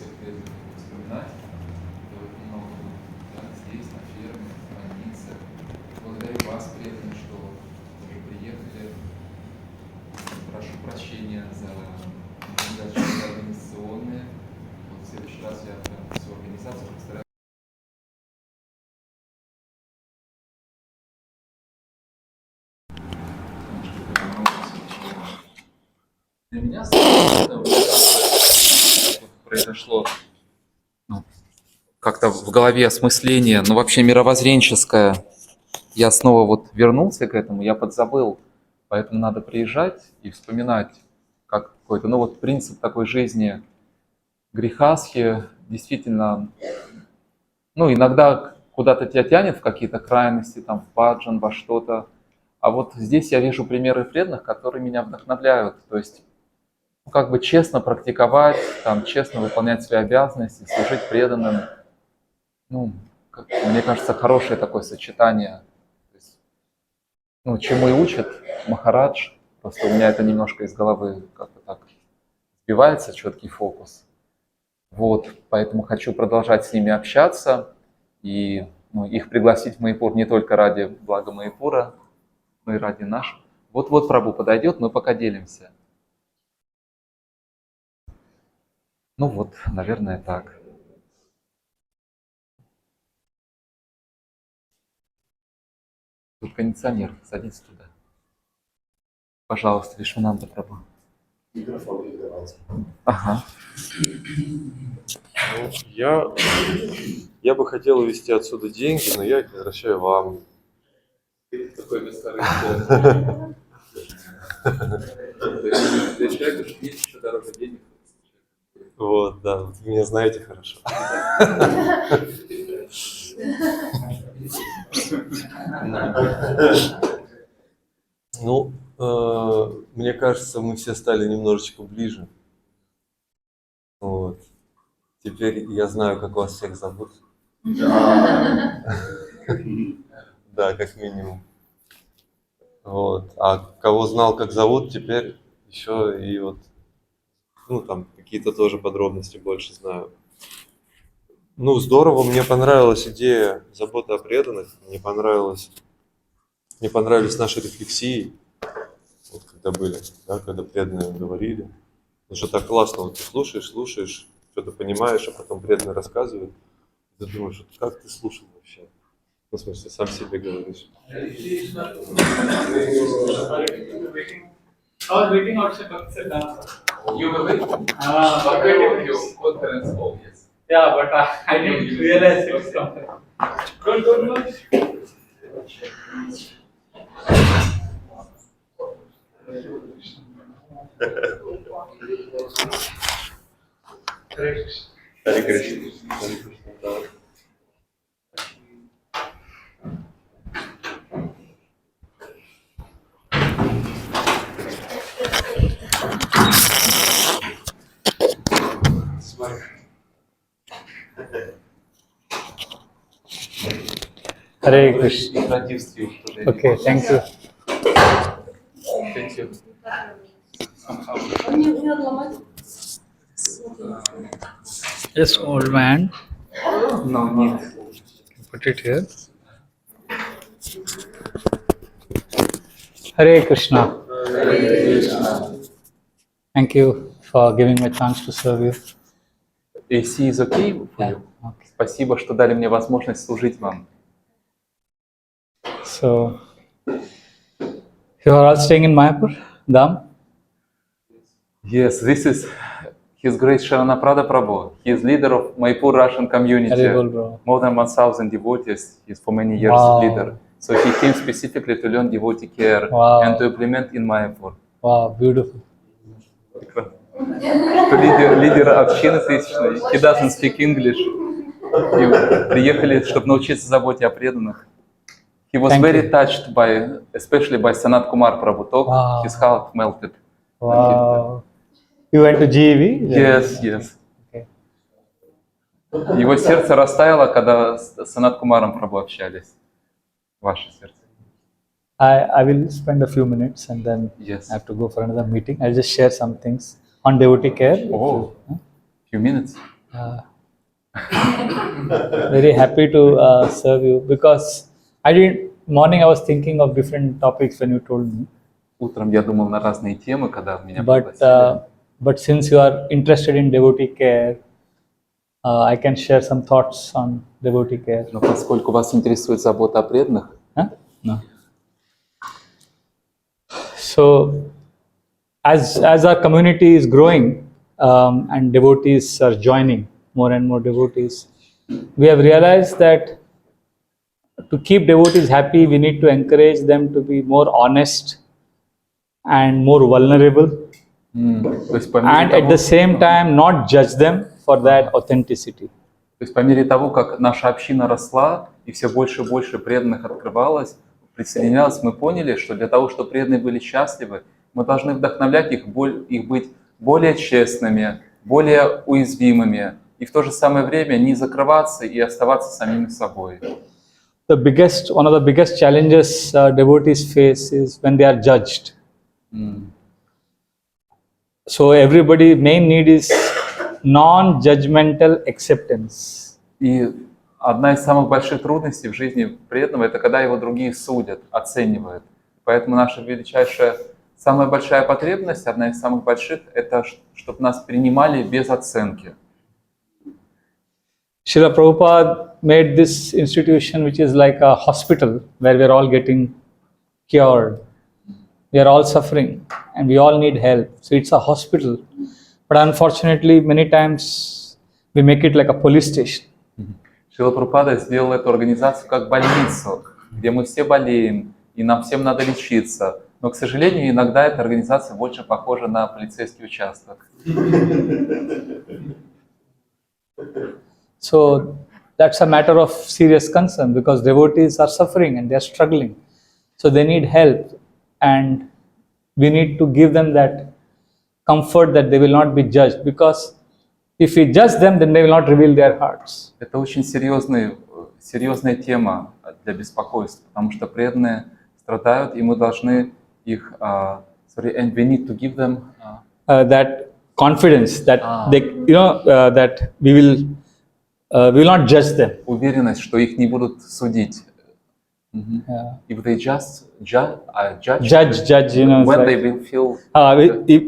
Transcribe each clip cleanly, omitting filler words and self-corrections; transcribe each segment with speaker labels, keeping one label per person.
Speaker 1: всех преданных вспоминать. И вот много было, да, здесь, на ферме, в больнице. Благодарю вас, преданные, что тоже приехали. Прошу прощения за недочеты организационные. Вот в следующий раз я прям всю организацию постараюсь. Для меня произошло как-то в голове осмысление, ну вообще мировоззренческое. Я снова вот вернулся к этому, я подзабыл, поэтому надо приезжать и вспоминать, как какой-то, ну вот принцип такой жизни грехасхи действительно, ну иногда куда-то тебя тянет в какие-то крайности, там в баджан, во что-то. А вот здесь я вижу примеры преданных, которые меня вдохновляют. То есть ну, как бы честно практиковать, там, честно выполнять свои обязанности, служить преданным. Ну, мне кажется, хорошее такое сочетание. То есть, ну, чему и учит Махарадж. Просто у меня это немножко из головы как-то так сбивается, четкий фокус. Вот, поэтому хочу продолжать с ними общаться и ну, их пригласить в Майпур не только ради блага Майпура, но и ради нашего. Вот-вот Прабху подойдет, мы пока делимся. Ну вот, наверное, так. Тут кондиционер, садись туда. Пожалуйста, Вишвананда Прабху.
Speaker 2: Микрофон передавайте.
Speaker 1: Ага.
Speaker 2: Ну, я бы хотел увезти отсюда деньги, но я их возвращаю вам.
Speaker 1: Такой бескорыстный. Для человека есть еще дороже денег.
Speaker 2: Вот, да, вы меня знаете хорошо. Ну, мне кажется, мы все стали немножечко ближе. Вот. Теперь я знаю, как вас всех зовут. Да, как минимум. Вот. А кого знал, как зовут, теперь еще и вот, ну, там какие-то тоже подробности больше знаю. Ну, здорово, мне понравилась идея заботы о преданных, мне понравились наши рефлексии, вот когда были, да, когда преданные говорили. Потому что так классно, вот ты слушаешь, что-то понимаешь, а потом преданные рассказывают, и ты думаешь, вот как ты слушал вообще? Ну, в смысле, сам себе говоришь.
Speaker 3: I was waiting outside to sit down.
Speaker 1: You were waiting?
Speaker 3: But
Speaker 1: Your conference hall, yes.
Speaker 3: yeah, but I didn't realize it was coming. Don't.
Speaker 2: Харе Кришна. Харе Кришна, да.
Speaker 3: Hare Krishna.
Speaker 1: Introduce you today.
Speaker 3: Okay, thank you.
Speaker 1: Thank you.
Speaker 3: Just old man.
Speaker 1: No need.
Speaker 3: Put it here. Hare Krishna. Thank you for giving me a chance to serve you.
Speaker 1: AC is okay for
Speaker 3: Yeah,
Speaker 1: you?
Speaker 3: okay.
Speaker 1: Спасибо, что дали мне возможность служить вам.
Speaker 3: So, you are all staying in Mayapur, Dham?
Speaker 1: Yes, this is His Grace Sharanapradha Prabhu. He is leader of Maypur Russian community.
Speaker 3: Hare Bol, bro.
Speaker 1: More than 1,000 devotees. He is for many years
Speaker 3: Wow.
Speaker 1: leader. So he came specifically to learn devotee care
Speaker 3: Wow.
Speaker 1: and to implement in Mayapur.
Speaker 3: Wow, beautiful.
Speaker 1: Лидер общины тысячной. He doesn't speak English. И приехали, чтобы научиться заботе о преданных. He was
Speaker 3: Thank
Speaker 1: very
Speaker 3: you.
Speaker 1: touched by, especially by Sanat Kumar Prabhu talk.
Speaker 3: Wow.
Speaker 1: His heart melted.
Speaker 3: Wow. You went to GEV?
Speaker 1: Yes, yes.
Speaker 3: Okay.
Speaker 1: Его сердце растаяло, когда с Санат Кумаром Прабhu общались. Ваше сердце.
Speaker 3: I will spend a few minutes and then
Speaker 1: Yes.
Speaker 3: I have to go for another meeting. I'll just share some things on devotee care.
Speaker 1: Oh, few minutes.
Speaker 3: Very happy to serve you because morning I was thinking of different topics when you told me.
Speaker 1: Утром я думал на разные темы, когда меня
Speaker 3: But
Speaker 1: пригласили.
Speaker 3: but since you are interested in devotee care, I can share some thoughts on devotee care.
Speaker 1: Но поскольку вас интересует забота о преданных,
Speaker 3: Huh? No. So, as our community is growing and devotees are joining, more and more devotees, we have realized that to keep devotees happy, we need to encourage them to be more honest and more vulnerable,
Speaker 1: то есть по мере
Speaker 3: and at
Speaker 1: того,
Speaker 3: the same time not judge them for that authenticity.
Speaker 1: то есть по мере того, как наша община росла и все больше и больше преданных открывалось, присоединялось, мы поняли, что для того, чтобы преданные были счастливы, мы должны вдохновлять их быть более честными, более уязвимыми и в то же самое время не закрываться и оставаться самими собой.
Speaker 3: One of the biggest challenges devotees face is when they are judged. So everybody main need is non-judgmental acceptance.
Speaker 1: И одна из самых больших трудностей в жизни преданного – это когда его другие судят, оценивают. Поэтому наша величайшая, самая большая потребность, одна из самых больших – это чтобы нас принимали без оценки.
Speaker 3: Srila Prabhupada made this institution which is like a hospital where we are all getting cured. We are all suffering and we all need help. So it's a hospital. But unfortunately, many times we make it like a police station.
Speaker 1: Шрила Прабхупада сделал эту организацию как больницу, где мы все болеем, и нам всем надо лечиться. Но, к сожалению, иногда эта организация больше похожа на полицейский участок.
Speaker 3: So that's a matter of serious concern because devotees are suffering and they are struggling. So they need help and we need to give them that comfort that they will not be judged because if we judge them, then they will not reveal their hearts.
Speaker 1: Это очень серьезная тема для беспокойства, потому что преданные страдают, и мы должны их, and we need to give them
Speaker 3: that confidence that they, that we will not judge them.
Speaker 1: Уверенность, что их не будут судить. If they just judge,
Speaker 3: when
Speaker 1: they will feel,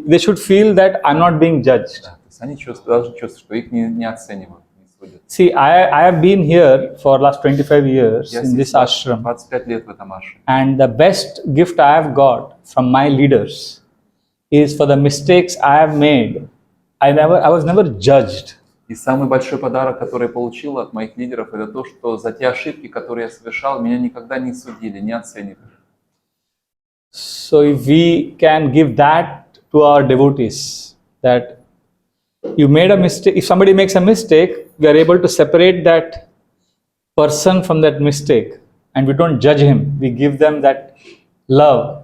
Speaker 3: they should feel that I'm not being judged.
Speaker 1: Они должны чувствовать, что их не оценивают, не судят.
Speaker 3: See, I have been here for last 25 years in this ashram.
Speaker 1: 25 лет в этом ашраме.
Speaker 3: And the best gift I have got from my leaders is for the mistakes I have made. I was never judged.
Speaker 1: И самый большой подарок, который я получил от моих лидеров, это то, что за те ошибки, которые я совершал, меня никогда не судили, не оценивали.
Speaker 3: So if we can give that to our devotees, that you made a mistake, if somebody makes a mistake, we are able to separate that person from that mistake and we don't judge him, we give them that love.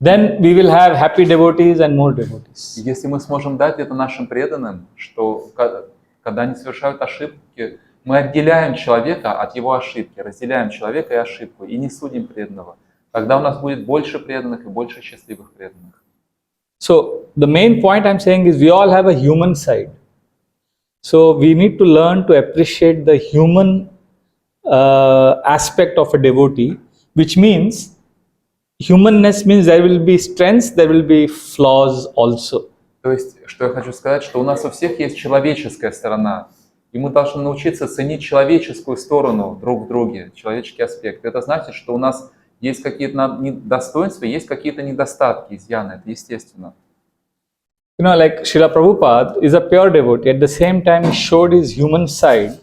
Speaker 3: Then we will have happy devotees and more devotees.
Speaker 1: Если мы сможем дать это нашим преданным, что когда они совершают ошибки, мы отделяем человека от его ошибки, разделяем человека и ошибку, и не судим преданного. Тогда у нас будет больше преданных и больше счастливых преданных.
Speaker 3: So the main point I'm saying is we all have a human side. So we need to learn to appreciate the human aspect of a devotee, which means humanness means there will be strengths, there will be flaws also.
Speaker 1: То есть, что я хочу сказать, что у нас у всех есть человеческая сторона, и мы должны научиться ценить человеческую сторону друг в друге, человеческий аспект. Это значит, что у нас есть какие-то достоинства, есть какие-то недостатки, изъяны, это естественно.
Speaker 3: You know, like Srila Prabhupada is a pure devotee. At the same time, he showed his human side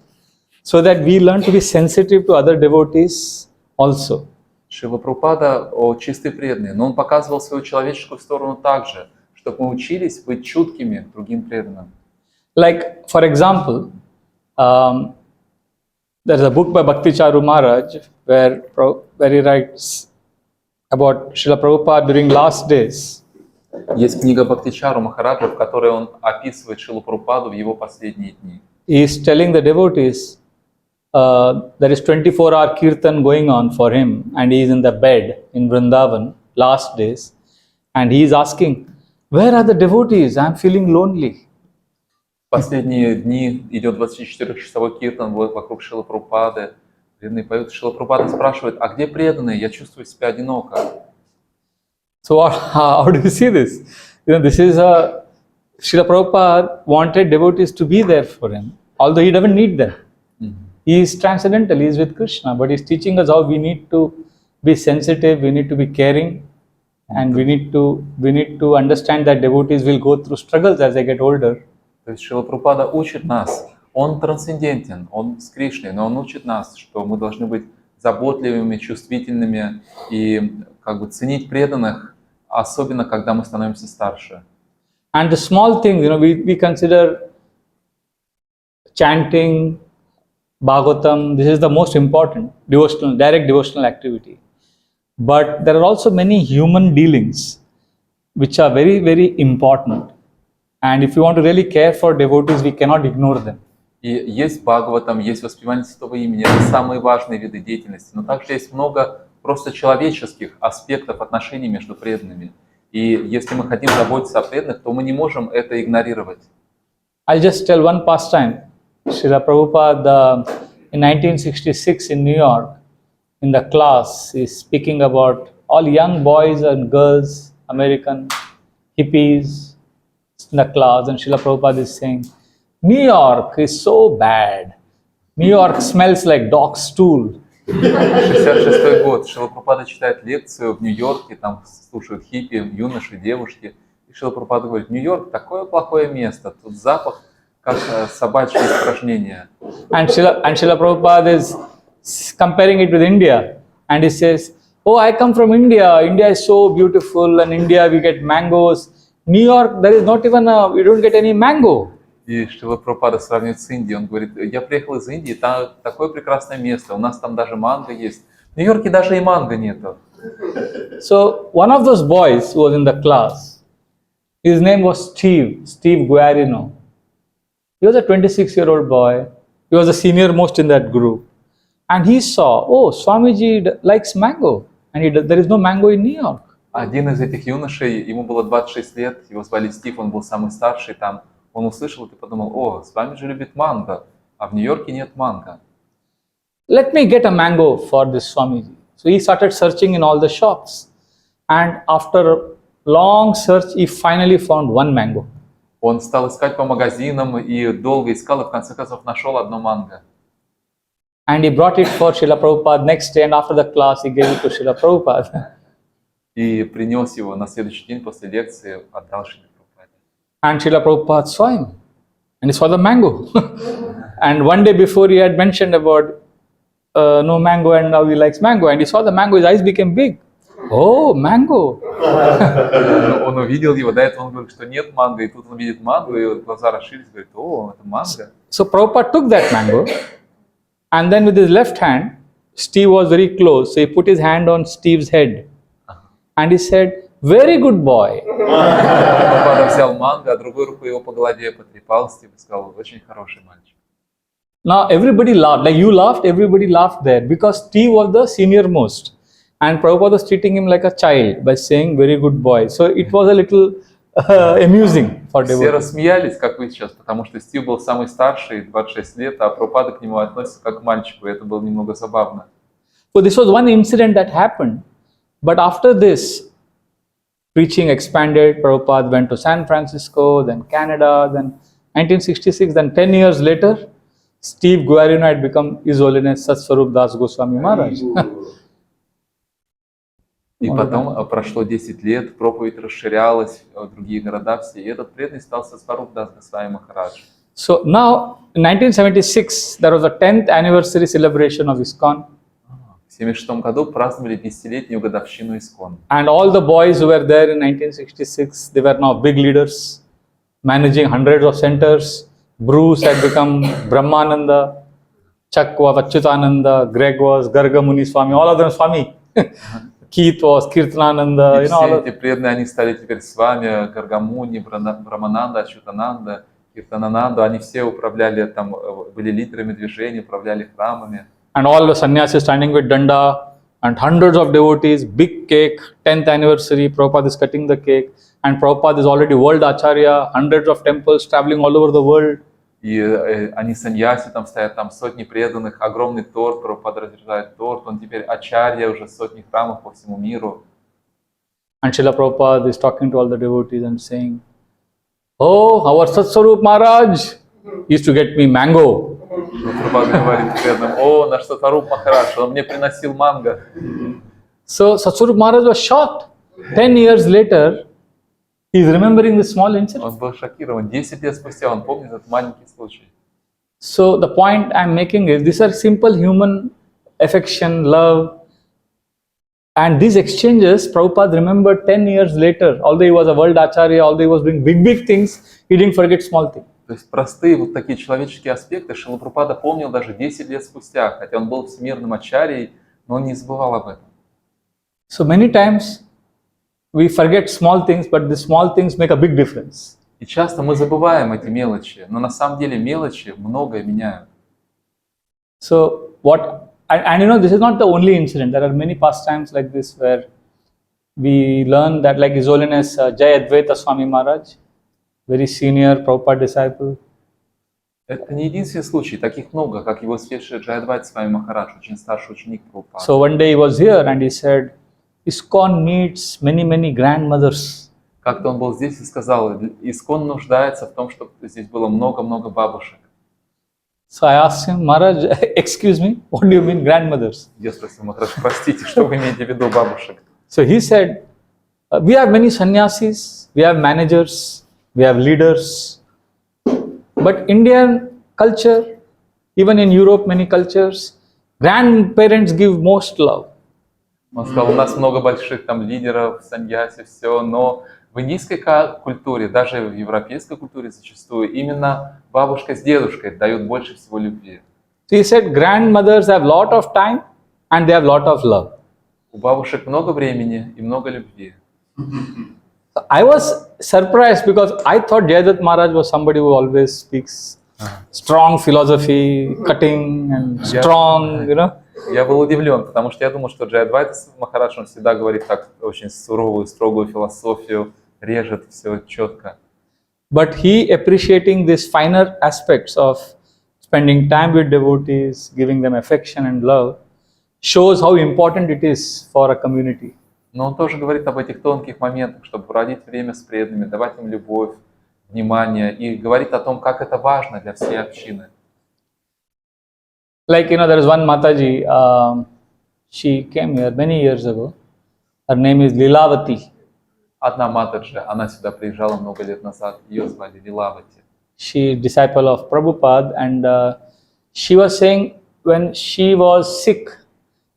Speaker 3: so that we learn to be sensitive to other devotees also.
Speaker 1: Шрила Прабхупада чистый преданный, но он показывал свою человеческую сторону также, чтобы мы учились быть чуткими к другим преданным.
Speaker 3: Like, for example, there's a book by Bhakti Charu Maharaj where he writes about Srila Prabhupada during last days.
Speaker 1: Есть книга Бхактичару Махараджа, в которой он описывает Шрилу Прабхупаду в его последние дни.
Speaker 3: He is telling the devotees there is 24-hour kirtan going on for him and he is in the bed in Vrindavan last days and he is asking, where are the devotees? I am feeling lonely.
Speaker 1: Последние дни идет 24-часовой киртан вокруг Шрилы Прабхупады. Преданные поют. Шрила Прабхупада спрашивает, а где преданные? Я чувствую себя одиноко.
Speaker 3: So how do you see this? This is Srila Prabhupada wanted devotees to be there for him, although he doesn't need them. He is transcendental, he is with Krishna, but he's teaching us how we need to be sensitive, we need to be caring, and we need to understand that devotees will go through struggles as they get older.
Speaker 1: То есть Шрила Прабхупада учит нас, он трансцендентен, он с Кришной, но он учит нас, что мы должны быть заботливыми, чувствительными и как бы ценить преданных, особенно когда мы становимся старше.
Speaker 3: And the small things, we consider chanting, Bhagavatam, this is the most important direct devotional activity. But there are also many human dealings which are very, very important. And if you want to really care for devotees, we cannot ignore them.
Speaker 1: И есть Бхагаватам, есть воспевание святого имени, это самые важные виды деятельности. Но также есть много просто человеческих аспектов отношений между преданными. И если мы хотим заботиться о преданных, то мы не можем это игнорировать.
Speaker 3: I'll just tell one pastime. Srila Prabhupada, in 1966 in New York, in the class, is speaking about all young boys and girls, American hippies in the class, and Srila Prabhupada is saying, New York is so bad. New York smells like dog stool.
Speaker 1: 66 год. Шрила Прабхупада читает лекцию в Нью-Йорке, там слушают хиппи, юноши, девушки. И Шрила Прабхупада говорит, Нью-Йорк такое плохое место, тут запах как собачье испражнение.
Speaker 3: And Srila Prabhupada is comparing it with India. And he says, oh, I come from India. India is so beautiful. And India, we get mangoes. New York, there is not even we don't get any mango.
Speaker 1: И Шрила Прабхупада сравнивает с Индией. Он говорит, я приехал из Индии, там такое прекрасное место, у нас там даже манго есть. В Нью-Йорке даже и манго нету.
Speaker 3: So one of those boys who was in the class, his name was Steve Guarino. He was a 26-year-old boy. He was the senior most in that group. And he saw, oh, Swamiji likes mango. And there is no mango in New York.
Speaker 1: Один из этих юношей, ему было 26 лет, его звали Стив, он был самый старший там. Он услышал и подумал, о, Свамиджи любит манго, а в Нью-Йорке нет манго.
Speaker 3: Let me get a mango for this Swamiji. So he started searching in all the shops. And after a long search, he finally found one mango.
Speaker 1: Он стал искать по магазинам и долго искал, и в конце концов нашел одно манго.
Speaker 3: And he brought it for Srila Prabhupada next day, and after the class, he gave it to Srila Prabhupada.
Speaker 1: И принес его на следующий день после лекции, отдал Шриле Прабхупаде.
Speaker 3: And Srila Prabhupada saw him, and he saw the mango. And one day before, he had mentioned about no mango, and now he likes mango. And he saw the mango, his eyes became big. Oh, mango!
Speaker 1: Он увидел его, до этого он говорил, что нет манго, и тут он видит манго, и глаза расширились, говорит, о, это манго.
Speaker 3: So Prabhupada took that mango, and then with his left hand, Steve was very close, so he put his hand on Steve's head, and he said, very good boy.
Speaker 1: Прабхупада взял манго, а другой рукой его по голове потрепал, Стив и сказал, очень хороший мальчик.
Speaker 3: Now everybody laughed, like you laughed, everybody laughed there, because Steve was the senior most. And Prabhupada was treating him like a child by saying, very good boy. So it was a little amusing for
Speaker 1: Все
Speaker 3: devotees.
Speaker 1: рассмеялись, как вы сейчас, потому что Стив был самый старший, 26 лет, а Прабхупада к нему относится как к мальчику, и это было немного забавно.
Speaker 3: So this was one incident that happened. But after this, preaching expanded. Prabhupada went to San Francisco, then Canada, then 1966, then 10 years later, Steve Guarino had become His Holiness Satsvarup Das Goswami Maharaj.
Speaker 1: И потом прошло 10 лет, проповедь расширялась в другие города все, и этот преданный стал Сатсваруп Дас Госвами Махарадж.
Speaker 3: So now, in 1976, there was a 10th anniversary celebration of ISKCON.
Speaker 1: В 1976 году праздновали 10-летнюю годовщину ИСККОН.
Speaker 3: And all the boys who were there in 1966, they were now big leaders, managing hundreds of centers. Bruce had become Brahmananda, Chuck was Achyutananda, Greg was Garga Muni Swami, all of them Swami. Keith was Kirtanananda,
Speaker 1: И
Speaker 3: all
Speaker 1: все
Speaker 3: of
Speaker 1: эти преданные, они стали теперь с вами, Гаргамуни, Брамананда, Ачютананда, Киртанананда, они все управляли, там, были лидерами движения, управляли храмами.
Speaker 3: And all the sannyasis standing with danda, and hundreds of devotees, big cake, 10th anniversary, Prabhupada is cutting the cake, and Prabhupada is already world acharya, hundreds of temples traveling all over the world.
Speaker 1: И они саньяси, там стоят там сотни преданных, огромный торт, Прабхупада разряжает торт, он теперь ачарья, уже сотни храмов по всему миру.
Speaker 3: And Srila Prabhupada is talking to all the devotees and saying, "Oh, our Satsvarup Maharaj used to get me mango."
Speaker 1: Прабхупада говорит преданным: о, наш Сатваруп Махарадж, он мне приносил манго.
Speaker 3: So Satsvarup Maharaj was shocked. 10 years later, he is remembering this small incident.
Speaker 1: Он был шокирован. 10 лет спустя он помнит этот маленький случай.
Speaker 3: So the point I'm making is, these are simple human affection, love, and these exchanges, Prabhupada remembered 10 years later. Although he was a world acharya, although he was doing big things, he didn't forget small things.
Speaker 1: То есть простые вот такие человеческие аспекты Шрила Прабхупада помнил даже 10 лет спустя, хотя он был всемирным ачарьей, но он не забывал об этом.
Speaker 3: So many times we forget small things, but the small things make a big difference.
Speaker 1: И часто мы забываем эти мелочи, но на самом деле мелочи многое меняют.
Speaker 3: So and you know, this is not the only incident. There are many pastimes like this where we learn that, like His Holiness Jai Advaita Swami Maharaj, very senior Prabhupada disciple.
Speaker 1: Это не единственный случай, таких много, как его светший Джайадвайта Свами Махарадж, очень старший ученик Прабхупады.
Speaker 3: So one day he was here and he said, ISKCON needs many grandmothers.
Speaker 1: Как-то он был здесь и сказал: Искон нуждается в том, чтобы здесь было много-много бабушек.
Speaker 3: So I asked him, Maharaj, excuse me, what do you mean grandmothers?
Speaker 1: Я спросил: Махарадж, простите, что вы имеете в виду бабушек?
Speaker 3: So he said, we have many sannyasis, we have managers, we have leaders. But Indian culture, even in Europe, many cultures, grandparents give most love.
Speaker 1: Он сказал: у нас много больших там лидеров, саньяси, все, но в индийской культуре, даже в европейской культуре зачастую, именно бабушка с дедушкой дают больше всего любви.
Speaker 3: So he said, grandmothers have lot of time and they have lot of love.
Speaker 1: У бабушек много времени и много любви.
Speaker 3: I was surprised because I thought Jayadatta Maharaj was somebody who always speaks strong philosophy, cutting and strong, you know.
Speaker 1: Я был удивлен, потому что я думал, что Джайадвайта Махарадж, он всегда говорит так очень суровую, строгую философию, режет все четко.
Speaker 3: But he appreciating these finer aspects of spending time with devotees, giving them affection and love, shows how important it is for a community.
Speaker 1: Но он тоже говорит об этих тонких моментах, чтобы проводить время с преданными, давать им любовь, внимание, и говорит о том, как это важно для всей общины.
Speaker 3: Like, you know, there is one Mataji, she came here many years ago. Her name is Lilavati.
Speaker 1: Одна Матаджи, она сюда приезжала много лет назад, ее звали Лилавати.
Speaker 3: She disciple of Prabhupada, and she was saying when she was sick,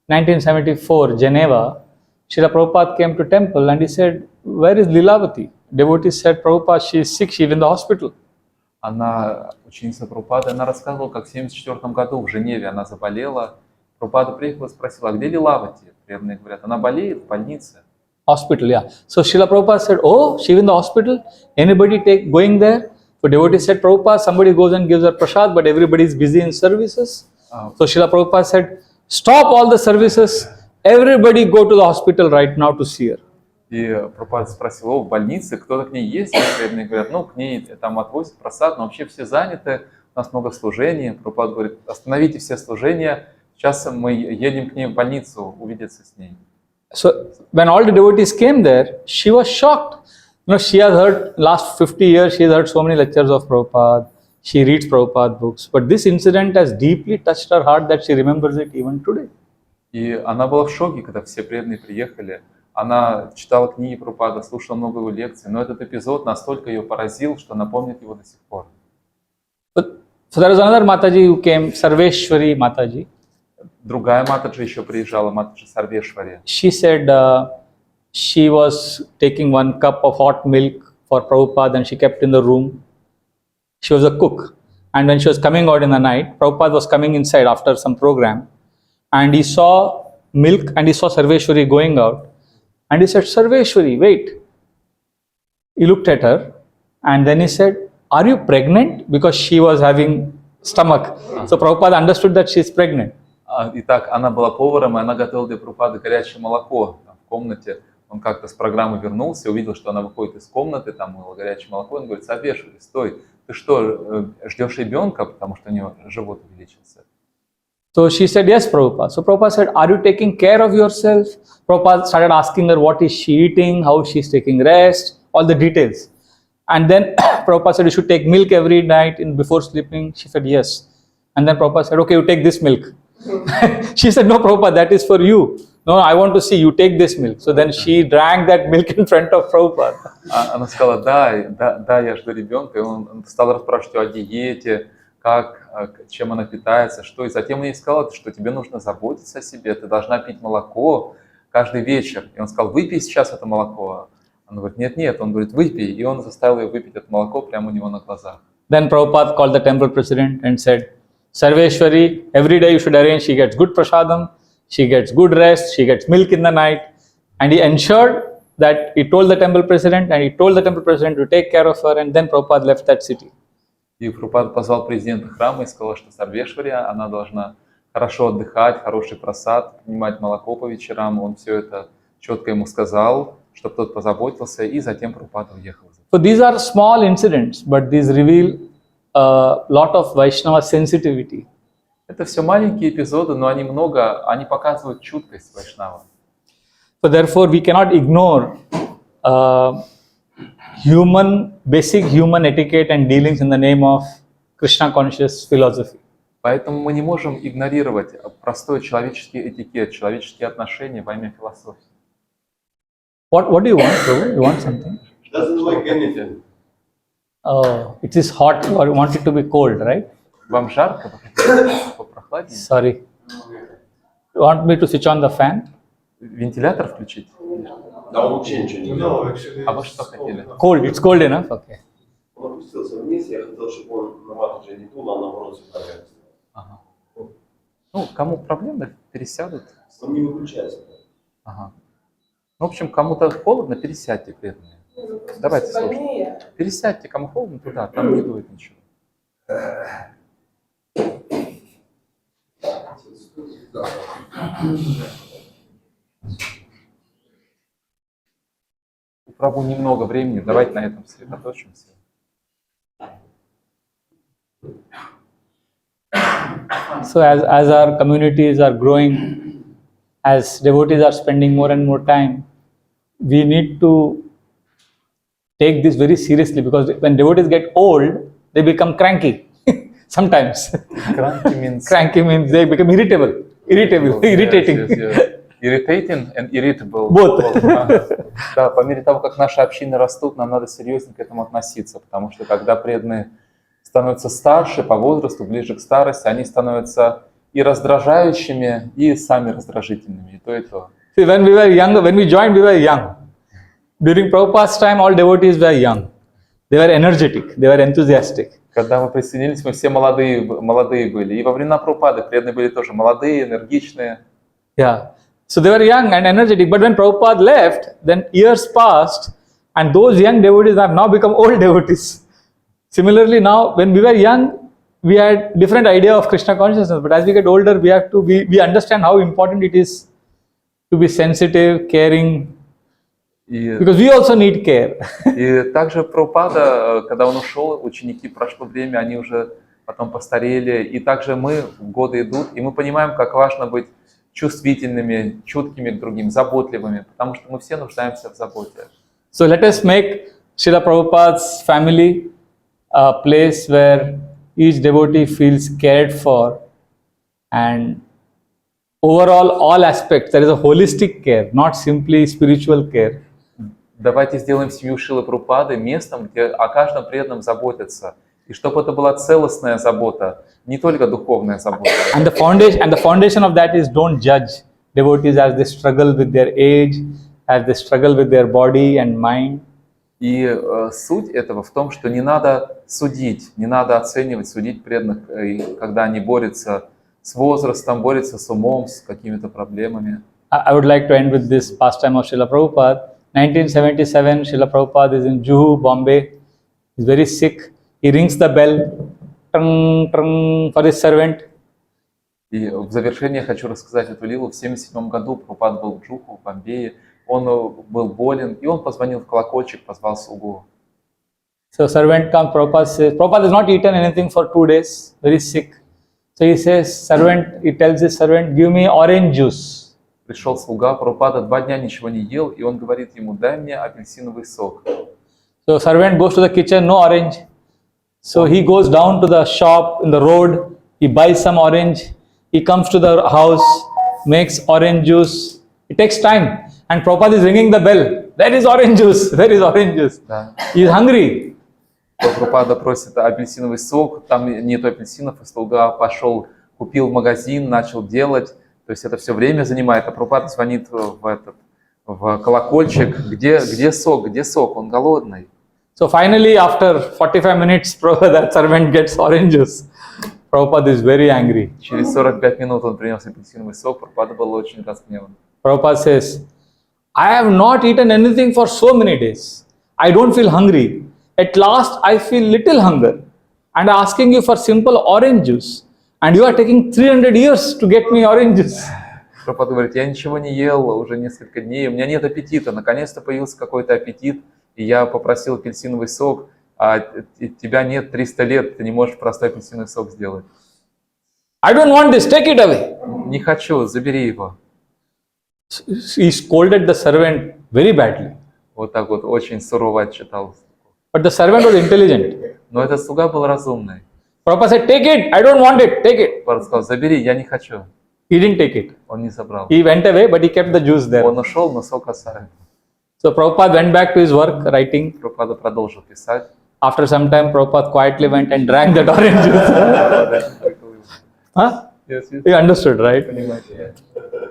Speaker 3: 1974, Geneva, Srila Prabhupada came to temple and he said, where is Lilavati? Devotees said, Prabhupada, she is sick, she is in the hospital.
Speaker 1: Она ученица Прабхупады, она рассказывала, как в 1974 году в Женеве она заболела. Прабхупада приехала и спросила: а где Лилавати? Преданные говорят: она болеет в больнице.
Speaker 3: Hospital, yeah. So Srila Prabhupada said, oh, she is in the hospital? Anybody going there? So devotees said, Prabhupada, somebody goes and gives her prasad, but everybody is busy in services. So Srila Prabhupada said, stop all the services, everybody go to the hospital right now to see her.
Speaker 1: И Прабхупада спросил: о, в больнице кто-то к ней есть? И преданные говорят: ну, к ней там отвозят просад, но вообще все заняты, у нас много служений. Прабхупада говорит: остановите все служения, сейчас мы едем к ней в больницу увидеться с ней.
Speaker 3: So when all the devotees came there, she was shocked. You know, she has heard last 50 years, she has heard so many lectures of Prabhupada. She reads Prabhupada books. But this incident has deeply touched her heart that she remembers it even today.
Speaker 1: И она была в шоке, когда все преданные приехали. Она читала книги Прабхупады, слушала много его лекций, но этот эпизод настолько ее поразил, что она помнит его до сих пор.
Speaker 3: So there was another Mataji who came, Sarveshwari Mataji.
Speaker 1: Другая Матаджи еще приезжала, Матаджи Сарвешвари.
Speaker 3: She said she was taking 1 cup of hot milk for Prabhupada and she kept in the room. She was a cook. And when she was coming out in the night, Prabhupada was coming inside after some program. And he saw milk and he saw Sarveshwari going out. And he said, Sarveshwari, wait. He looked at her and then he said, are you pregnant? Because she was having stomach. So Prabhupada understood that she is pregnant.
Speaker 1: Итак, она была поваром, и она готовила для Прабхупады горячее молоко там, в комнате. Он как-то с программы вернулся, увидел, что она выходит из комнаты, там было горячее молоко. Он говорит: Савешвари, стой, ты что, ждешь ребенка, потому что у него живот увеличился?
Speaker 3: So she said, yes, Prabhupada. So Prabhupada said, are you taking care of yourself? Prabhupada started asking her what is she eating, how she's taking rest, all the details. And then Prabhupada said, you should take milk every night before sleeping. She said, yes. And then Prabhupada said, okay, you take this milk. She said, no, Prabhupada, that is for you. No, I want to see you take this milk. So then she drank that milk in front of Prabhupada.
Speaker 1: Она сказала: да, я жду ребенка. И он стал расспрашивать о диете, чем она питается, что. И затем он ей сказал, что тебе нужно заботиться о себе, ты должна пить молоко каждый вечер. И он сказал: выпей сейчас это молоко. Она говорит: нет. Он говорит: выпей. И он заставил ее выпить это молоко прямо у него на глазах.
Speaker 3: Then Prabhupada called the temple president and said, Sarveshwari, every day you should arrange, she gets good prasadam, she gets good rest, she gets milk in the night. And he ensured that he told the temple president to take care of her, and then Prabhupada left that city.
Speaker 1: И Прабхупада позвал президента храма и сказал, что Сарвешвари, она должна хорошо отдыхать, хороший прасад, принимать молоко по вечерам. Он все это четко ему сказал, чтобы тот позаботился, и затем Прабхупада уехал.
Speaker 3: So these are small incidents, but these reveal a lot of Vaishnava sensitivity.
Speaker 1: Это все маленькие эпизоды, но они показывают чуткость Вайшнава.
Speaker 3: So therefore we cannot ignore basic human etiquette and dealings in the name of Krishna conscious philosophy.
Speaker 1: Поэтому мы не можем игнорировать простой человеческий этикет, человеческие отношения во имя философии.
Speaker 3: What do you want, Prabhu? You want something?
Speaker 2: Doesn't like anything.
Speaker 3: Oh, it is hot, or you want it to be cold, right?
Speaker 1: Вам жарко? Вы хотите попрохладнее?
Speaker 3: Sorry. You want me to switch on the fan?
Speaker 1: Вентилятор включить?
Speaker 2: Да, он вообще ничего не делал.
Speaker 1: А вы что хотели?
Speaker 3: Cold, it's cold enough? Okay.
Speaker 2: Он опустился вниз, я хотел, чтобы он на мату уже не дул, а наоборот сюда.
Speaker 1: Ага. Ну, кому проблемы, пересядут.
Speaker 2: Он не выключается.
Speaker 1: Ага. Ну, в общем, кому-то холодно, пересядьте, преданные. Давайте, слушайте. Пересядьте, кому холодно, туда, там не дует ничего. У Прабху немного времени, давайте на этом сосредоточимся.
Speaker 3: So as our communities are growing, as devotees are spending more and more time, we need to take this very seriously, because when devotees get old, they become cranky sometimes. Cranky means they become irritating.
Speaker 1: Yes. Irritating and irritable.
Speaker 3: Both.
Speaker 1: Да, по мере того, как наши общины растут, нам надо серьезнее к этому относиться, потому что когда преданные становятся старше по возрасту, ближе к старости, они становятся и раздражающими, и сами раздражительными, и то, и то.
Speaker 3: See, when we joined, we were young. During Prabhupada's time, all devotees were young. They were energetic, they were enthusiastic.
Speaker 1: Когда мы присоединились, мы все молодые были. И во времена Прабхупады преданные были тоже молодые, энергичные.
Speaker 3: Yeah. So they were young and energetic. But when Prabhupada left, then years passed, and those young devotees have now become old devotees. Similarly, now when we were young, we had different idea of Krishna consciousness. But as we get older, we understand how important it is to be sensitive, caring, because we also need care.
Speaker 1: И также Прабхупада, когда он ушел, ученики, прошло время, они уже потом постарели. И также мы, годы идут, и мы понимаем, как важно быть чувствительными, чуткими к другим, заботливыми, потому что мы все нуждаемся в заботе.
Speaker 3: So let us make Srila Prabhupada's family a place where each devotee feels cared for, and overall all aspects, there is a holistic care, not simply spiritual care.
Speaker 1: Давайте сделаем семью Шрилы Прабхупады местом, где о каждом преданном заботятся. И чтобы это была целостная забота, не только духовная забота.
Speaker 3: And the foundation of that is, don't judge devotees as they struggle with their age, as they struggle with their body and mind.
Speaker 1: И суть этого в том, что не надо судить, не надо оценивать, судить преданных, когда они борются с возрастом, борются с умом, с какими-то проблемами.
Speaker 3: I would like to end with this pastime of Srila Prabhupada. 1977, Srila Prabhupada is in Juhu, Bombay. He's very sick. He rings the bell, trung, trung, for his servant.
Speaker 1: И в завершение хочу рассказать эту лилу. В 1977 году Прабхупада был в Джуху, в Бомбее. Он был болен, и он позвонил в колокольчик, позвал слугу.
Speaker 3: So servant comes, Prabhupada says, Prabhupada has not eaten anything for 2 days, very sick. So he says, he tells his servant, give me orange juice.
Speaker 1: Пришел слуга, Прабхупада 2 дня ничего не ел, и он говорит ему, дай мне апельсиновый сок.
Speaker 3: So servant goes to the kitchen, no orange. So he goes down to the shop in the road, he buys some orange, he comes to the house, makes orange juice. It takes time. And Prabhupada is ringing the bell. There is orange juice, there is orange juice.
Speaker 1: Да.
Speaker 3: He is hungry.
Speaker 1: Прабхупада просит апельсиновый сок, там нету апельсинов, и слуга пошел, купил в магазин, начал делать. То есть это все время занимает, а Прабхупада звонит в колокольчик, где сок, он голодный.
Speaker 3: So finally, after 45 minutes, that servant gets orange juice. Prabhupada is very angry.
Speaker 1: Через 45 минут он принес апельсиновый сок, Прабхупада был очень разгневан.
Speaker 3: Prabhupada says, I have not eaten anything for so many days. I don't feel hungry. At last, I feel little hunger. And asking you for simple orange juice. And you are taking 300 years to get me orange juice.
Speaker 1: Прабхупада говорит, я ничего не ел уже несколько дней, у меня нет аппетита, наконец-то появился какой-то аппетит, и я попросил апельсиновый сок, а тебя нет 300 лет, ты не можешь простой апельсиновый сок сделать.
Speaker 3: I don't want this, take it away.
Speaker 1: Не хочу, забери его.
Speaker 3: He scolded the servant very badly.
Speaker 1: Вот так вот, очень сурово отчитался.
Speaker 3: But the servant was intelligent.
Speaker 1: Но этот слуга был разумный.
Speaker 3: Prabhupada said, take it, I don't want it, take it.
Speaker 1: Прабхупада сказал, забери, я не хочу.
Speaker 3: He didn't take it.
Speaker 1: Он не забрал.
Speaker 3: He went away, but he kept the juice there.
Speaker 1: Он ушел, но сок оставил.
Speaker 3: So Prabhupada went back to his work, writing.
Speaker 1: Прабхупада продолжил писать.
Speaker 3: After some time, Prabhupada quietly went and drank that orange juice. Huh?
Speaker 1: Yes, yes.
Speaker 3: You understood, right?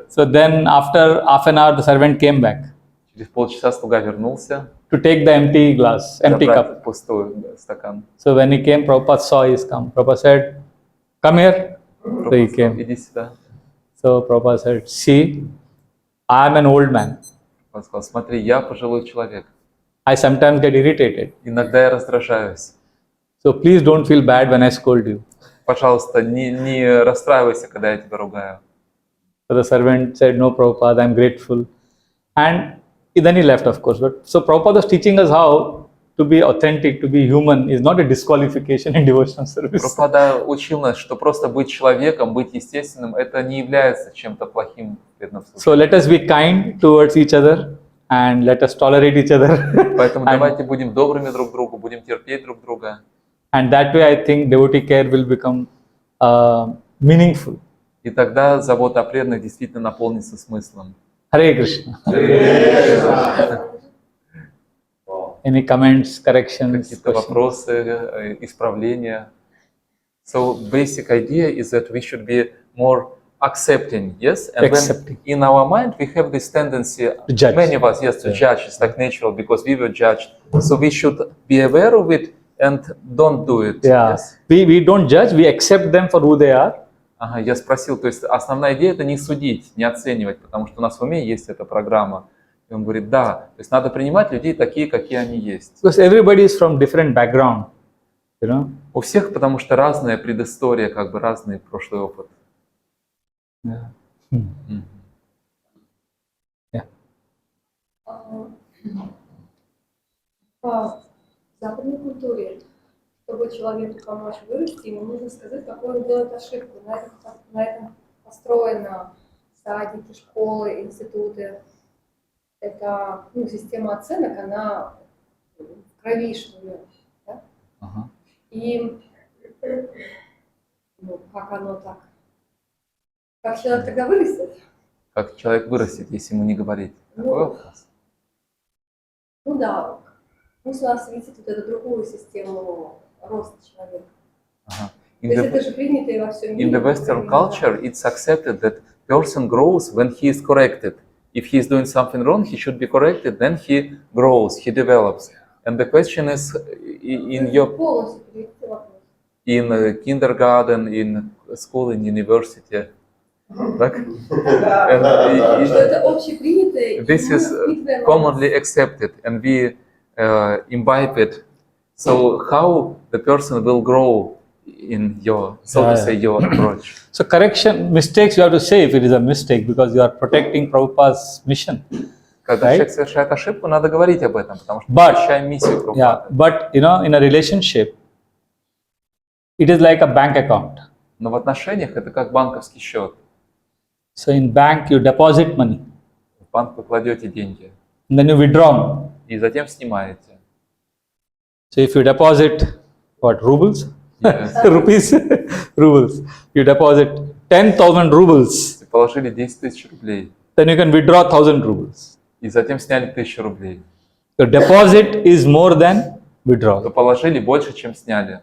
Speaker 3: So then after half an hour, the servant came back
Speaker 1: Через полчаса слуга вернулся,
Speaker 3: to take the empty glass, empty cup.
Speaker 1: забрать пустой стакан.
Speaker 3: So when he came, Prabhupada saw his come. Prabhupada said, come here. So he came.
Speaker 1: Иди сюда.
Speaker 3: So Prabhupada said, see, I am an old man.
Speaker 1: Он сказал, смотри, я пожилой человек.
Speaker 3: I sometimes get irritated.
Speaker 1: Иногда я раздражаюсь.
Speaker 3: So please don't feel bad when I scold you.
Speaker 1: Пожалуйста, не расстраивайся, когда я тебя ругаю.
Speaker 3: So the servant said, no, Prabhupada, I am grateful. And then he left, of course. But so Prabhupada was teaching us how to be authentic, to be human is not a disqualification in devotional service.
Speaker 1: Прабхупада учил нас, что просто быть человеком, быть естественным, это не является чем-то плохим в преданном
Speaker 3: So
Speaker 1: служении.
Speaker 3: let us be kind towards each other and let us tolerate each other.
Speaker 1: Поэтому давайте будем добрыми друг к другу, будем терпеть друг друга.
Speaker 3: And that way I think devotee care will become meaningful.
Speaker 1: И тогда забота о преданных действительно наполнится смыслом.
Speaker 3: Hare Krishna. Any comments, corrections?
Speaker 1: Какие-то
Speaker 3: questions?
Speaker 1: вопросы, исправления. So basic idea is that we should be more accepting, yes? And
Speaker 3: Accepting.
Speaker 1: when in our mind we have this tendency,
Speaker 3: To judge.
Speaker 1: many of us, yes, to judge. It's like natural because we were judged. So we should be aware of it and don't do it.
Speaker 3: Yeah.
Speaker 1: Yes?
Speaker 3: We don't judge, we accept them for who they are.
Speaker 1: Ага, я спросил, то есть основная идея это не судить, не оценивать, потому что у нас в уме есть эта программа. И он говорит, да, то есть надо принимать людей такие, какие они есть.
Speaker 3: Because everybody is from different background, you know.
Speaker 1: У всех, потому что разная предыстория, как бы разный прошлый опыт.
Speaker 3: Yeah.
Speaker 1: Мгм.
Speaker 3: Yeah.
Speaker 4: В западной культуре, чтобы человеку помочь вырасти, ему нужно сказать, какую он делает ошибку. На этом построено садики, школы, институты. Это система оценок, она в крови, что ли. Да?
Speaker 1: Ага.
Speaker 4: И как оно так? Как человек тогда вырастет?
Speaker 1: Как человек вырастет, если ему не говорить? Такой вопрос.
Speaker 4: Ну да, пусть у нас видит вот эту другую систему роста человека.
Speaker 1: Ага.
Speaker 4: То есть это же принято и во всем
Speaker 1: In
Speaker 4: мире.
Speaker 1: the Western culture, it's accepted that person grows when he is corrected. If he is doing something wrong, he should be corrected, then he grows, he develops. And the question is, in your
Speaker 4: Полностью перевести вопрос.
Speaker 1: in kindergarten, in school, in university, так?
Speaker 4: Что это общепринятое,
Speaker 1: This is commonly accepted, and we imbibe it. So how the person will grow in your, so to
Speaker 3: Yeah,
Speaker 1: say, your approach.
Speaker 3: So correction, mistakes you have to say if it is a mistake because you are protecting Prabhupada's mission.
Speaker 1: Когда
Speaker 3: Right.
Speaker 1: человек совершает ошибку, надо говорить об этом, потому что мы
Speaker 3: But-
Speaker 1: защищаем миссию
Speaker 3: Yeah,
Speaker 1: Прабхупады.
Speaker 3: but in a relationship, it is like a bank account.
Speaker 1: Но в отношениях это как банковский счет.
Speaker 3: So in bank you deposit money,
Speaker 1: В банк вы кладете деньги
Speaker 3: and then you withdraw money.
Speaker 1: и затем снимаете.
Speaker 3: So if you deposit what, rubles?
Speaker 1: Yes.
Speaker 3: Rupees? Rubles. You deposit 10,000 rubles,
Speaker 1: Если положили 10 тысяч рублей
Speaker 3: then you can withdraw 1,000 rubles.
Speaker 1: и затем сняли 1000 рублей,
Speaker 3: Your deposit is more than
Speaker 1: то
Speaker 3: withdrawal.
Speaker 1: положили больше, чем сняли.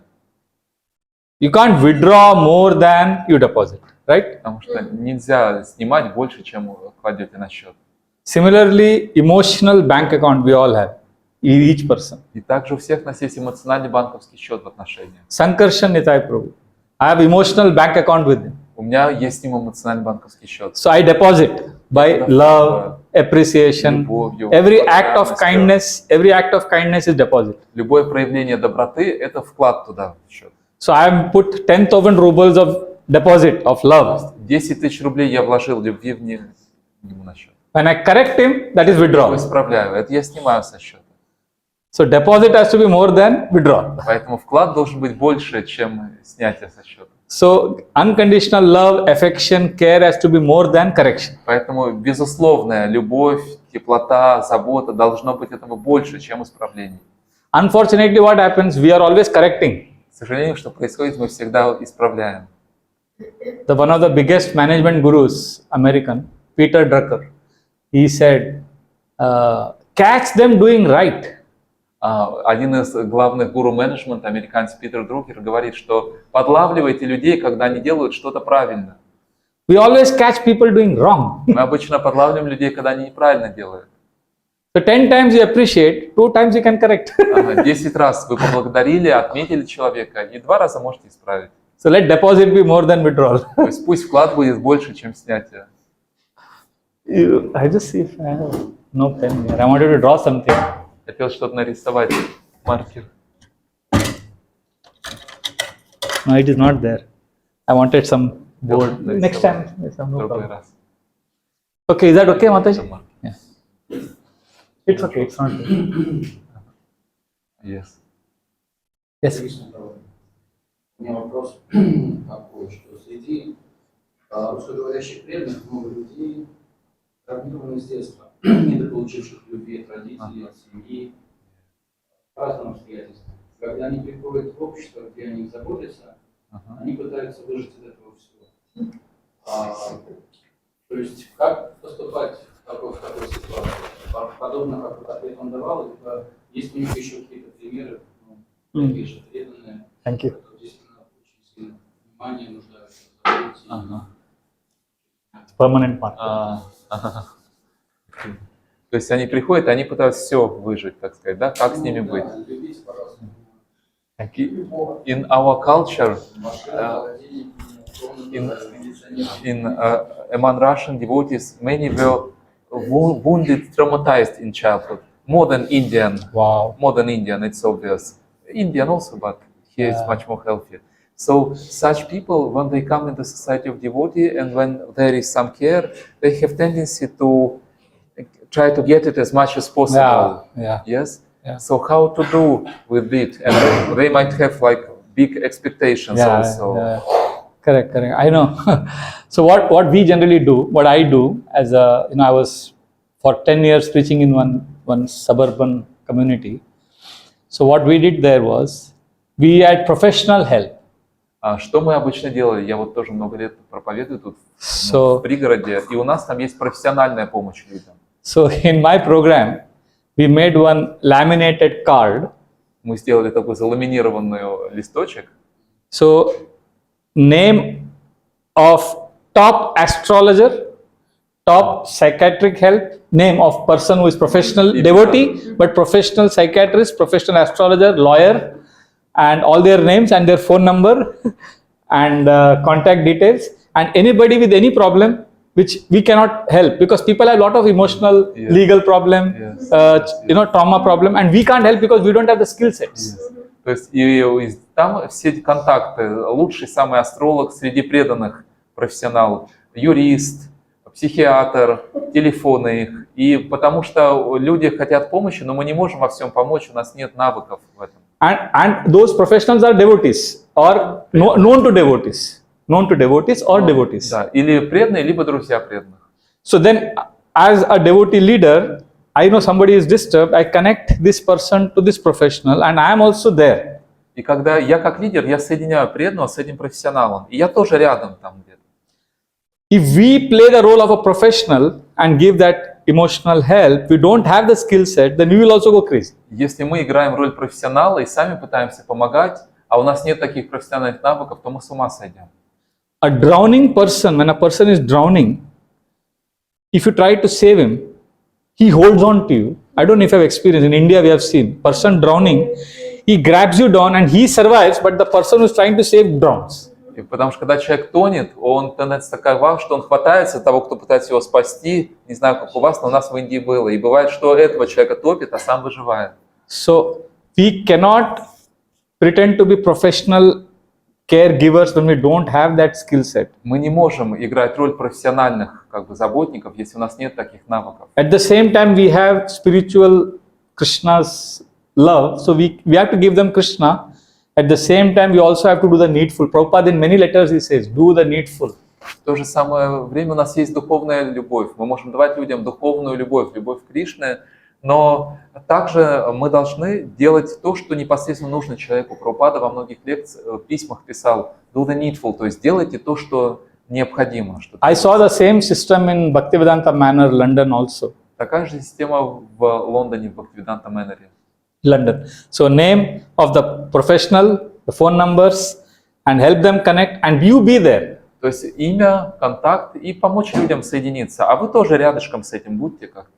Speaker 3: You can't withdraw more than you deposit, right?
Speaker 1: Потому что нельзя снимать больше, чем вы кладете на счет.
Speaker 3: Similarly, emotional bank account we all have, each person.
Speaker 1: И также у всех у нас есть эмоциональный банковский счет в отношениях.
Speaker 3: Sankarshan Nitai Prabhu. I have emotional bank account with him.
Speaker 1: У меня есть с ним эмоциональный банковский счет.
Speaker 3: So I deposit by love, appreciation,
Speaker 1: Любовью,
Speaker 3: every act of
Speaker 1: благодарностью.
Speaker 3: kindness is deposit.
Speaker 1: Любое проявление доброты – это вклад туда в счет.
Speaker 3: So I have put 10,000 rubles of deposit of love.
Speaker 1: 10 тысяч рублей я вложил любви в ему на счет.
Speaker 3: When I correct him, that is
Speaker 1: Я
Speaker 3: withdrawal.
Speaker 1: исправляю. Это я снимаю со счета.
Speaker 3: So deposit has to be more than withdrawal.
Speaker 1: Поэтому вклад должен быть больше, чем снятие со счета.
Speaker 3: So unconditional love, affection, care has to be more than correction.
Speaker 1: Поэтому безусловная любовь, теплота, забота должно быть этого больше, чем исправление.
Speaker 3: Unfortunately, what happens? We are always correcting.
Speaker 1: К сожалению, что происходит, мы всегда исправляем.
Speaker 3: One of the biggest management gurus, American, Peter Drucker, he said, catch them doing right.
Speaker 1: Один из главных гуру менеджмента, американец Питер Друкер, говорит, что подлавливайте людей, когда они делают что-то правильно.
Speaker 3: We always catch people doing wrong.
Speaker 1: Мы обычно подлавливаем людей, когда они неправильно делают.
Speaker 3: So 10 times you appreciate, 2 times you can correct.
Speaker 1: 10 раз вы поблагодарили, отметили человека, и 2 раза можете исправить.
Speaker 3: So let deposit be more than withdrawal.
Speaker 1: То есть пусть вклад будет больше, чем снятие.
Speaker 3: I just see if I have no pen here. I wanted to draw something.
Speaker 1: Хотел что-то нарисовать, маркер.
Speaker 3: No, it is not there. I wanted some board.
Speaker 1: Nice.
Speaker 3: Next time. Yes, no
Speaker 1: Другой
Speaker 3: problem.
Speaker 1: раз.
Speaker 3: Okay, is that okay, Mataji?
Speaker 1: Это маркер.
Speaker 3: Yeah. It's okay, it's not there.
Speaker 1: Yes.
Speaker 3: Yes.
Speaker 5: У меня вопрос такой, что среди русскоговорящих преданных много людей травмированы с детства, недополучивших любви от родителей, от семьи, по разным обстоятельствам. Когда они приходят в общество, где о них заботятся, они пытаются выжить из этого всего. То есть, как поступать в такой ситуации? Подобно как ответ он давал, либо есть у них еще какие-то примеры, такие же преданные,
Speaker 3: Thank you.
Speaker 5: которые действительно очень сильно внимание нуждаются в заботе.
Speaker 3: Permanent part.
Speaker 1: То есть они приходят, и они пытаются все выжить, так сказать, да? Как с ними быть?
Speaker 5: Любить по-разному.
Speaker 1: In our culture, among Russian devotees, many were wounded, traumatized in childhood. More than Indian.
Speaker 3: Wow.
Speaker 1: More than Indian, it's obvious. Indian also, but here it's much more healthy. So such people, when they come in the society of devotee and when there is some care, they have tendency to try to get it as much as possible.
Speaker 3: Yeah.
Speaker 1: Yes?
Speaker 3: Yeah.
Speaker 1: So how to do with it? And they might have like big expectations also.
Speaker 3: Yeah. Correct. I know. So what we generally do, what I do as a, I was for 10 years preaching in one suburban community. So what we did there was, we had professional help.
Speaker 1: Что мы обычно делали? Я вот тоже много лет проповедую тут
Speaker 3: So-
Speaker 1: в пригороде, и у нас там есть профессиональная помощь людям.
Speaker 3: So in my program, we made one laminated card.
Speaker 1: Мы сделали такой заламинированный листочек.
Speaker 3: So name of top astrologer, top psychiatric help, name of person who is professional devotee, but professional psychiatrist, professional astrologer, lawyer, and all their names and their phone number and contact details, and anybody with any problem which we cannot help because people have a lot of emotional,
Speaker 1: Yes.
Speaker 3: legal problem,
Speaker 1: Yes.
Speaker 3: trauma problem, and we can't help because we don't have the skill sets.
Speaker 1: То есть и там все эти контакты, лучший самый астролог среди преданных, профессионал, юрист, психиатр, телефоны их. И потому что люди хотят помощи, но мы не можем во всем помочь, у нас нет навыков в этом.
Speaker 3: And those professionals are devotees or known to devotees or devotees.
Speaker 1: Да, или преданные, либо друзья преданных.
Speaker 3: So then, as a devotee leader, I know somebody is disturbed, I connect this person to this professional and I am also there.
Speaker 1: И когда я как лидер, я соединяю преданного с этим профессионалом, и я тоже рядом там где-то.
Speaker 3: If we play the role of a professional and give that emotional help, we don't have the skill set, then we will also go crazy.
Speaker 1: Если мы играем роль профессионала и сами пытаемся помогать, а у нас нет таких профессиональных навыков, то мы с ума сойдем.
Speaker 3: A drowning person, when a person is drowning, if you try to save him, he holds on to you. I don't know if you have experience. In India, we have seen person drowning, he grabs you down and he survives, but the person who is trying to save drowns.
Speaker 1: И потому что когда человек тонет, он тенденция такова, что он хватается того, кто пытается его спасти. Не знаю, как у вас, но у нас в Индии было. И бывает, что этого человека топит, а сам выживает.
Speaker 3: So we cannot pretend to be professional caregivers when we don't have that skill set.
Speaker 1: Мы не можем играть роль профессиональных заботников, если у нас нет таких навыков.
Speaker 3: At the same time, we have spiritual Krishna's love, so we have to give them Krishna. At the same time, we also have to do the needful. Prabhupada in many letters he says, do the needful.
Speaker 1: В то же самое время у нас есть духовная любовь. Мы можем давать людям духовную любовь, любовь к Кришне, но также мы должны делать то, что непосредственно нужно человеку. Прабхупада во многих письмах писал do the needful, то есть делайте то, что необходимо.
Speaker 3: I saw the same system in Bhaktivedanta Manor, London also.
Speaker 1: Такая же система в Лондоне, в Bhaktivedanta Manor.
Speaker 3: London. So name of the professional, the phone numbers, and help them connect, and you be there.
Speaker 1: То есть имя, контакт и помочь людям соединиться. А вы тоже рядышком с этим будьте как-то.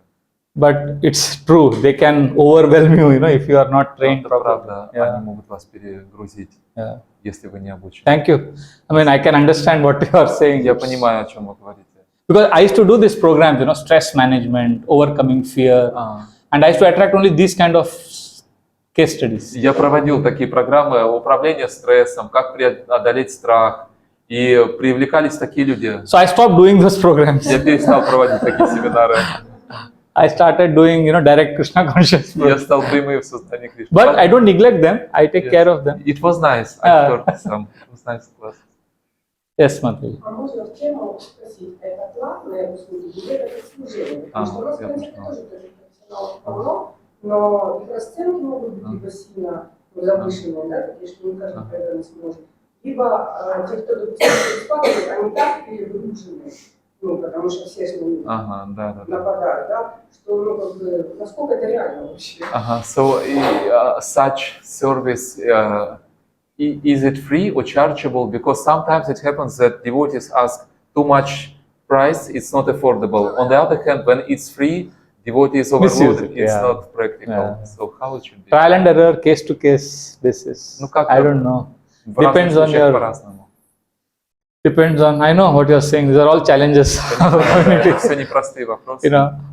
Speaker 3: But it's true, they can overwhelm you, if you are not trained
Speaker 1: Это
Speaker 3: properly.
Speaker 1: правда,
Speaker 3: Yeah.
Speaker 1: они могут вас перегрузить,
Speaker 3: Yeah.
Speaker 1: если вы не обучены.
Speaker 3: Thank you. I mean, I can understand what you are saying.
Speaker 1: Я понимаю, о чем вы говорите.
Speaker 3: Because I used to do these programs, stress management, overcoming fear, and I used to attract only these kind of case studies.
Speaker 1: Я проводил такие программы управления стрессом, как преодолеть страх, и привлекались такие люди.
Speaker 3: So I stopped doing those programs.
Speaker 1: Я перестал проводить такие семинары.
Speaker 3: I started doing, direct Krishna consciousness.
Speaker 1: Я стал прямым в сознании Кришны.
Speaker 3: But I don't neglect them. I take care of them.
Speaker 1: It was nice. I
Speaker 3: Yeah.
Speaker 1: heard some. It was nice class.
Speaker 3: Yes, Matri.
Speaker 6: А можно в тему спросить, это платные услуги или это как служение? Потому что у нас, в
Speaker 1: я
Speaker 6: принципе,
Speaker 1: понял.
Speaker 6: тоже профессионалов полно, но их расценки могут быть либо сильно завышенные, да, такие, что не каждый преданный сможет, либо те, кто, допустим, бесплатные, они так перегружены, потому что все же на них
Speaker 1: Ага, да.
Speaker 6: нападают, да, что, как бы, насколько это реально вообще?
Speaker 1: Ага, so such service, is it free or chargeable? Because sometimes it happens that devotees ask too much price, it's not affordable. On the other hand, when it's free, devotees overloaded, it's
Speaker 3: yeah.
Speaker 1: not practical.
Speaker 3: Yeah.
Speaker 1: So how it should be?
Speaker 3: Trial and error, case to case basis.
Speaker 1: Ну, как
Speaker 3: I don't know.
Speaker 1: В разных
Speaker 3: Depends on
Speaker 1: случаях
Speaker 3: your.
Speaker 1: по-разному.
Speaker 3: Depends on. I know what you're saying. These are all challenges.
Speaker 1: Это все непростые вопросы.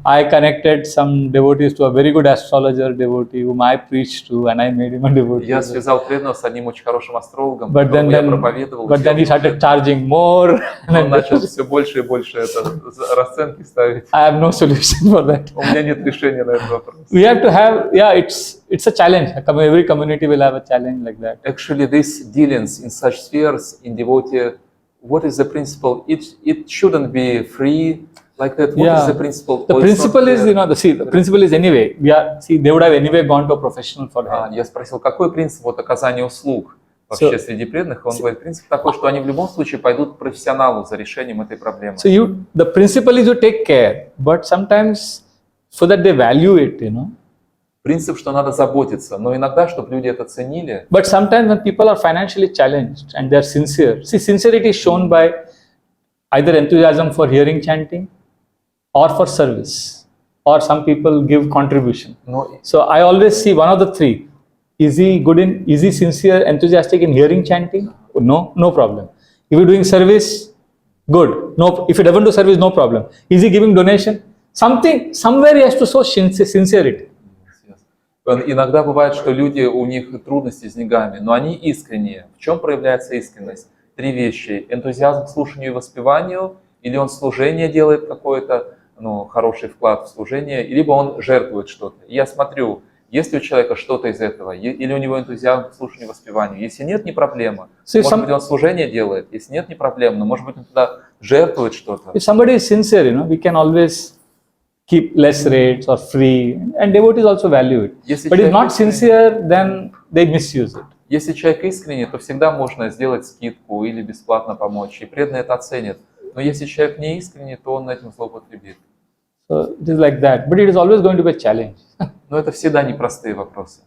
Speaker 3: I connected some devotees to a very good astrologer devotee whom I preached to, and I made him a devotee.
Speaker 1: Я связал преданного с одним очень хорошим астрологом,
Speaker 3: But then,
Speaker 1: которому я проповедовал.
Speaker 3: but then he started charging more.
Speaker 1: Он начал все больше и больше расценки ставить.
Speaker 3: I have no solution for that.
Speaker 1: У меня нет решения на этот вопрос.
Speaker 3: We have to have, it's a challenge. Every community will have a challenge like that.
Speaker 1: Actually, this dealings in such spheres in devotee, what is the principle? It shouldn't be free like that. What is the principle?
Speaker 3: The principle is, the principle is anyway. They would have anyway gone to a professional for help.
Speaker 1: Я спросил, какой принцип оказания услуг вообще среди преданных? Он говорит, принцип такой, что они в любом случае пойдут к профессионалу за решением этой проблемы.
Speaker 3: So the principle is you take care, but sometimes so that they value it,
Speaker 1: Принцип, что надо заботиться, но иногда, чтобы люди это ценили.
Speaker 3: But sometimes when people are financially challenged and they're sincere, sincerity is shown by either enthusiasm for hearing chanting or for service, or some people give contribution. So I always see one of the three. Is he sincere, enthusiastic in hearing chanting? No problem. If you're doing service, good. No, if he doesn't do service, no problem. Is he giving donation? Somewhere he has to show sincerity.
Speaker 1: Иногда бывает, что люди, у них трудности с деньгами, но они искренние. В чем проявляется искренность? 3 вещи. Энтузиазм к слушанию и воспеванию, или он служение делает какой-то, хороший вклад в служение, либо он жертвует что-то. И я смотрю, есть ли у человека что-то из этого, или у него энтузиазм к слушанию и воспеванию. Если нет, не проблема. Может быть, он служение делает. Если нет, не проблема. Но может быть, он туда жертвует что-то.
Speaker 3: If somebody is sincere, we can always keep less rates or free, and devotees also value it.
Speaker 1: Если
Speaker 3: But if
Speaker 1: человек
Speaker 3: not
Speaker 1: искренне-
Speaker 3: sincere, then they misuse it.
Speaker 1: Если человек искренний, то всегда можно сделать скидку или бесплатно помочь, и преданный это оценит. Но если человек не искренний, то он этим злоупотребит.
Speaker 3: So it is like that. But it is always going to be a challenge.
Speaker 1: Но это всегда непростые вопросы.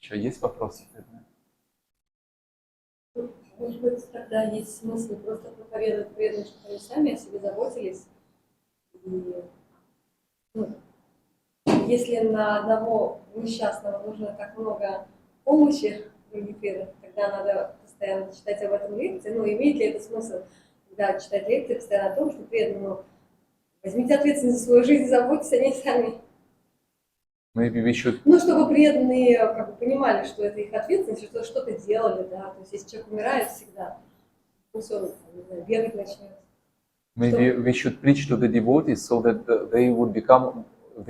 Speaker 1: Еще есть вопросы?
Speaker 4: Может быть, тогда есть смысл просто проповедовать преданным, чтобы они сами о себе заботились. И, если на одного несчастного нужно так много помощи других преданных, тогда надо постоянно читать об этом лекции. Имеет ли это смысл, когда читать лекции постоянно о том, что преданные, возьмите ответственность за свою жизнь, заботьтесь о ней сами.
Speaker 1: Maybe we should...
Speaker 4: Чтобы преданные понимали, что это их ответственность, что что-то делали, да. То есть если человек умирает всегда, пусть он, не знаю, бегать начнет.
Speaker 1: Maybe we should preach to the devotees so that they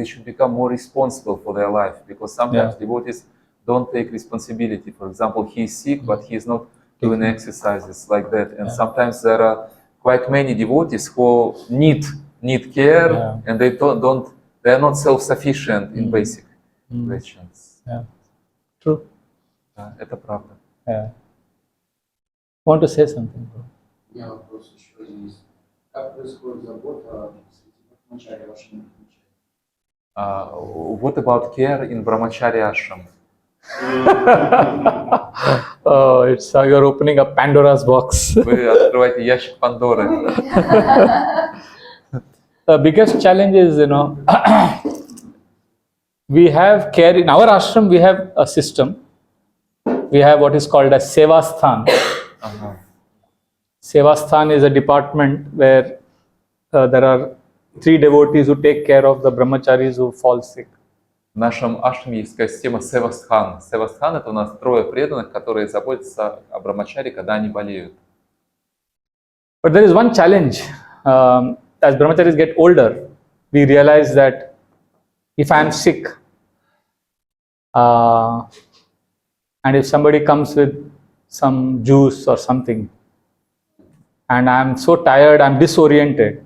Speaker 1: should become more responsible for their life, because sometimes devotees don't take responsibility. For example, he is sick, but he is not doing exercises like that. And sometimes there are quite many devotees who need care, and they are not self-sufficient in basic questions.
Speaker 3: Yeah. True.
Speaker 1: Да, это правда.
Speaker 3: Yeah. Want to say something?
Speaker 5: У меня вопрос еще есть. Как происходит забота среди брахмачари вашими брахмачари?
Speaker 1: What about care in brahmacharya ashram?
Speaker 3: Oh, it's you're opening a Pandora's box.
Speaker 1: Вы открываете ящик Пандоры.
Speaker 3: The biggest challenge is, we have care in our ashram. We have a system. We have what is called as Sevasthan. Sevasthan is a department where there are 3 devotees who take care of the brahmacharis who fall sick.
Speaker 1: В нашем ашраме есть такая система Севастхан. Севастхан — это у нас 3 преданных, которые заботятся о брахмачаре, когда они болеют.
Speaker 3: But there is one challenge. As brahmacharis get older, we realize that if I am sick, and if somebody comes with some juice or something, and I am so tired, I am disoriented,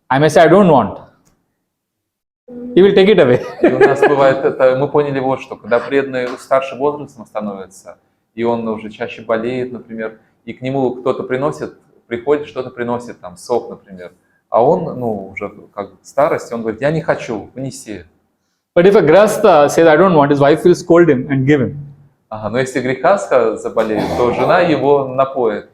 Speaker 3: I may say, I don't want. He will take it away.
Speaker 1: И у нас бывает это, мы поняли вот что, когда преданный старше возрастом становится, и он уже чаще болеет, например, и к нему кто-то приходит, что-то приносит, там, сок, например, а он, уже как старость, он говорит, я не хочу, унеси.
Speaker 3: But if a grasta says, I don't want, his wife will scold him and give him.
Speaker 1: Но если грехастха заболеет, то жена его напоит.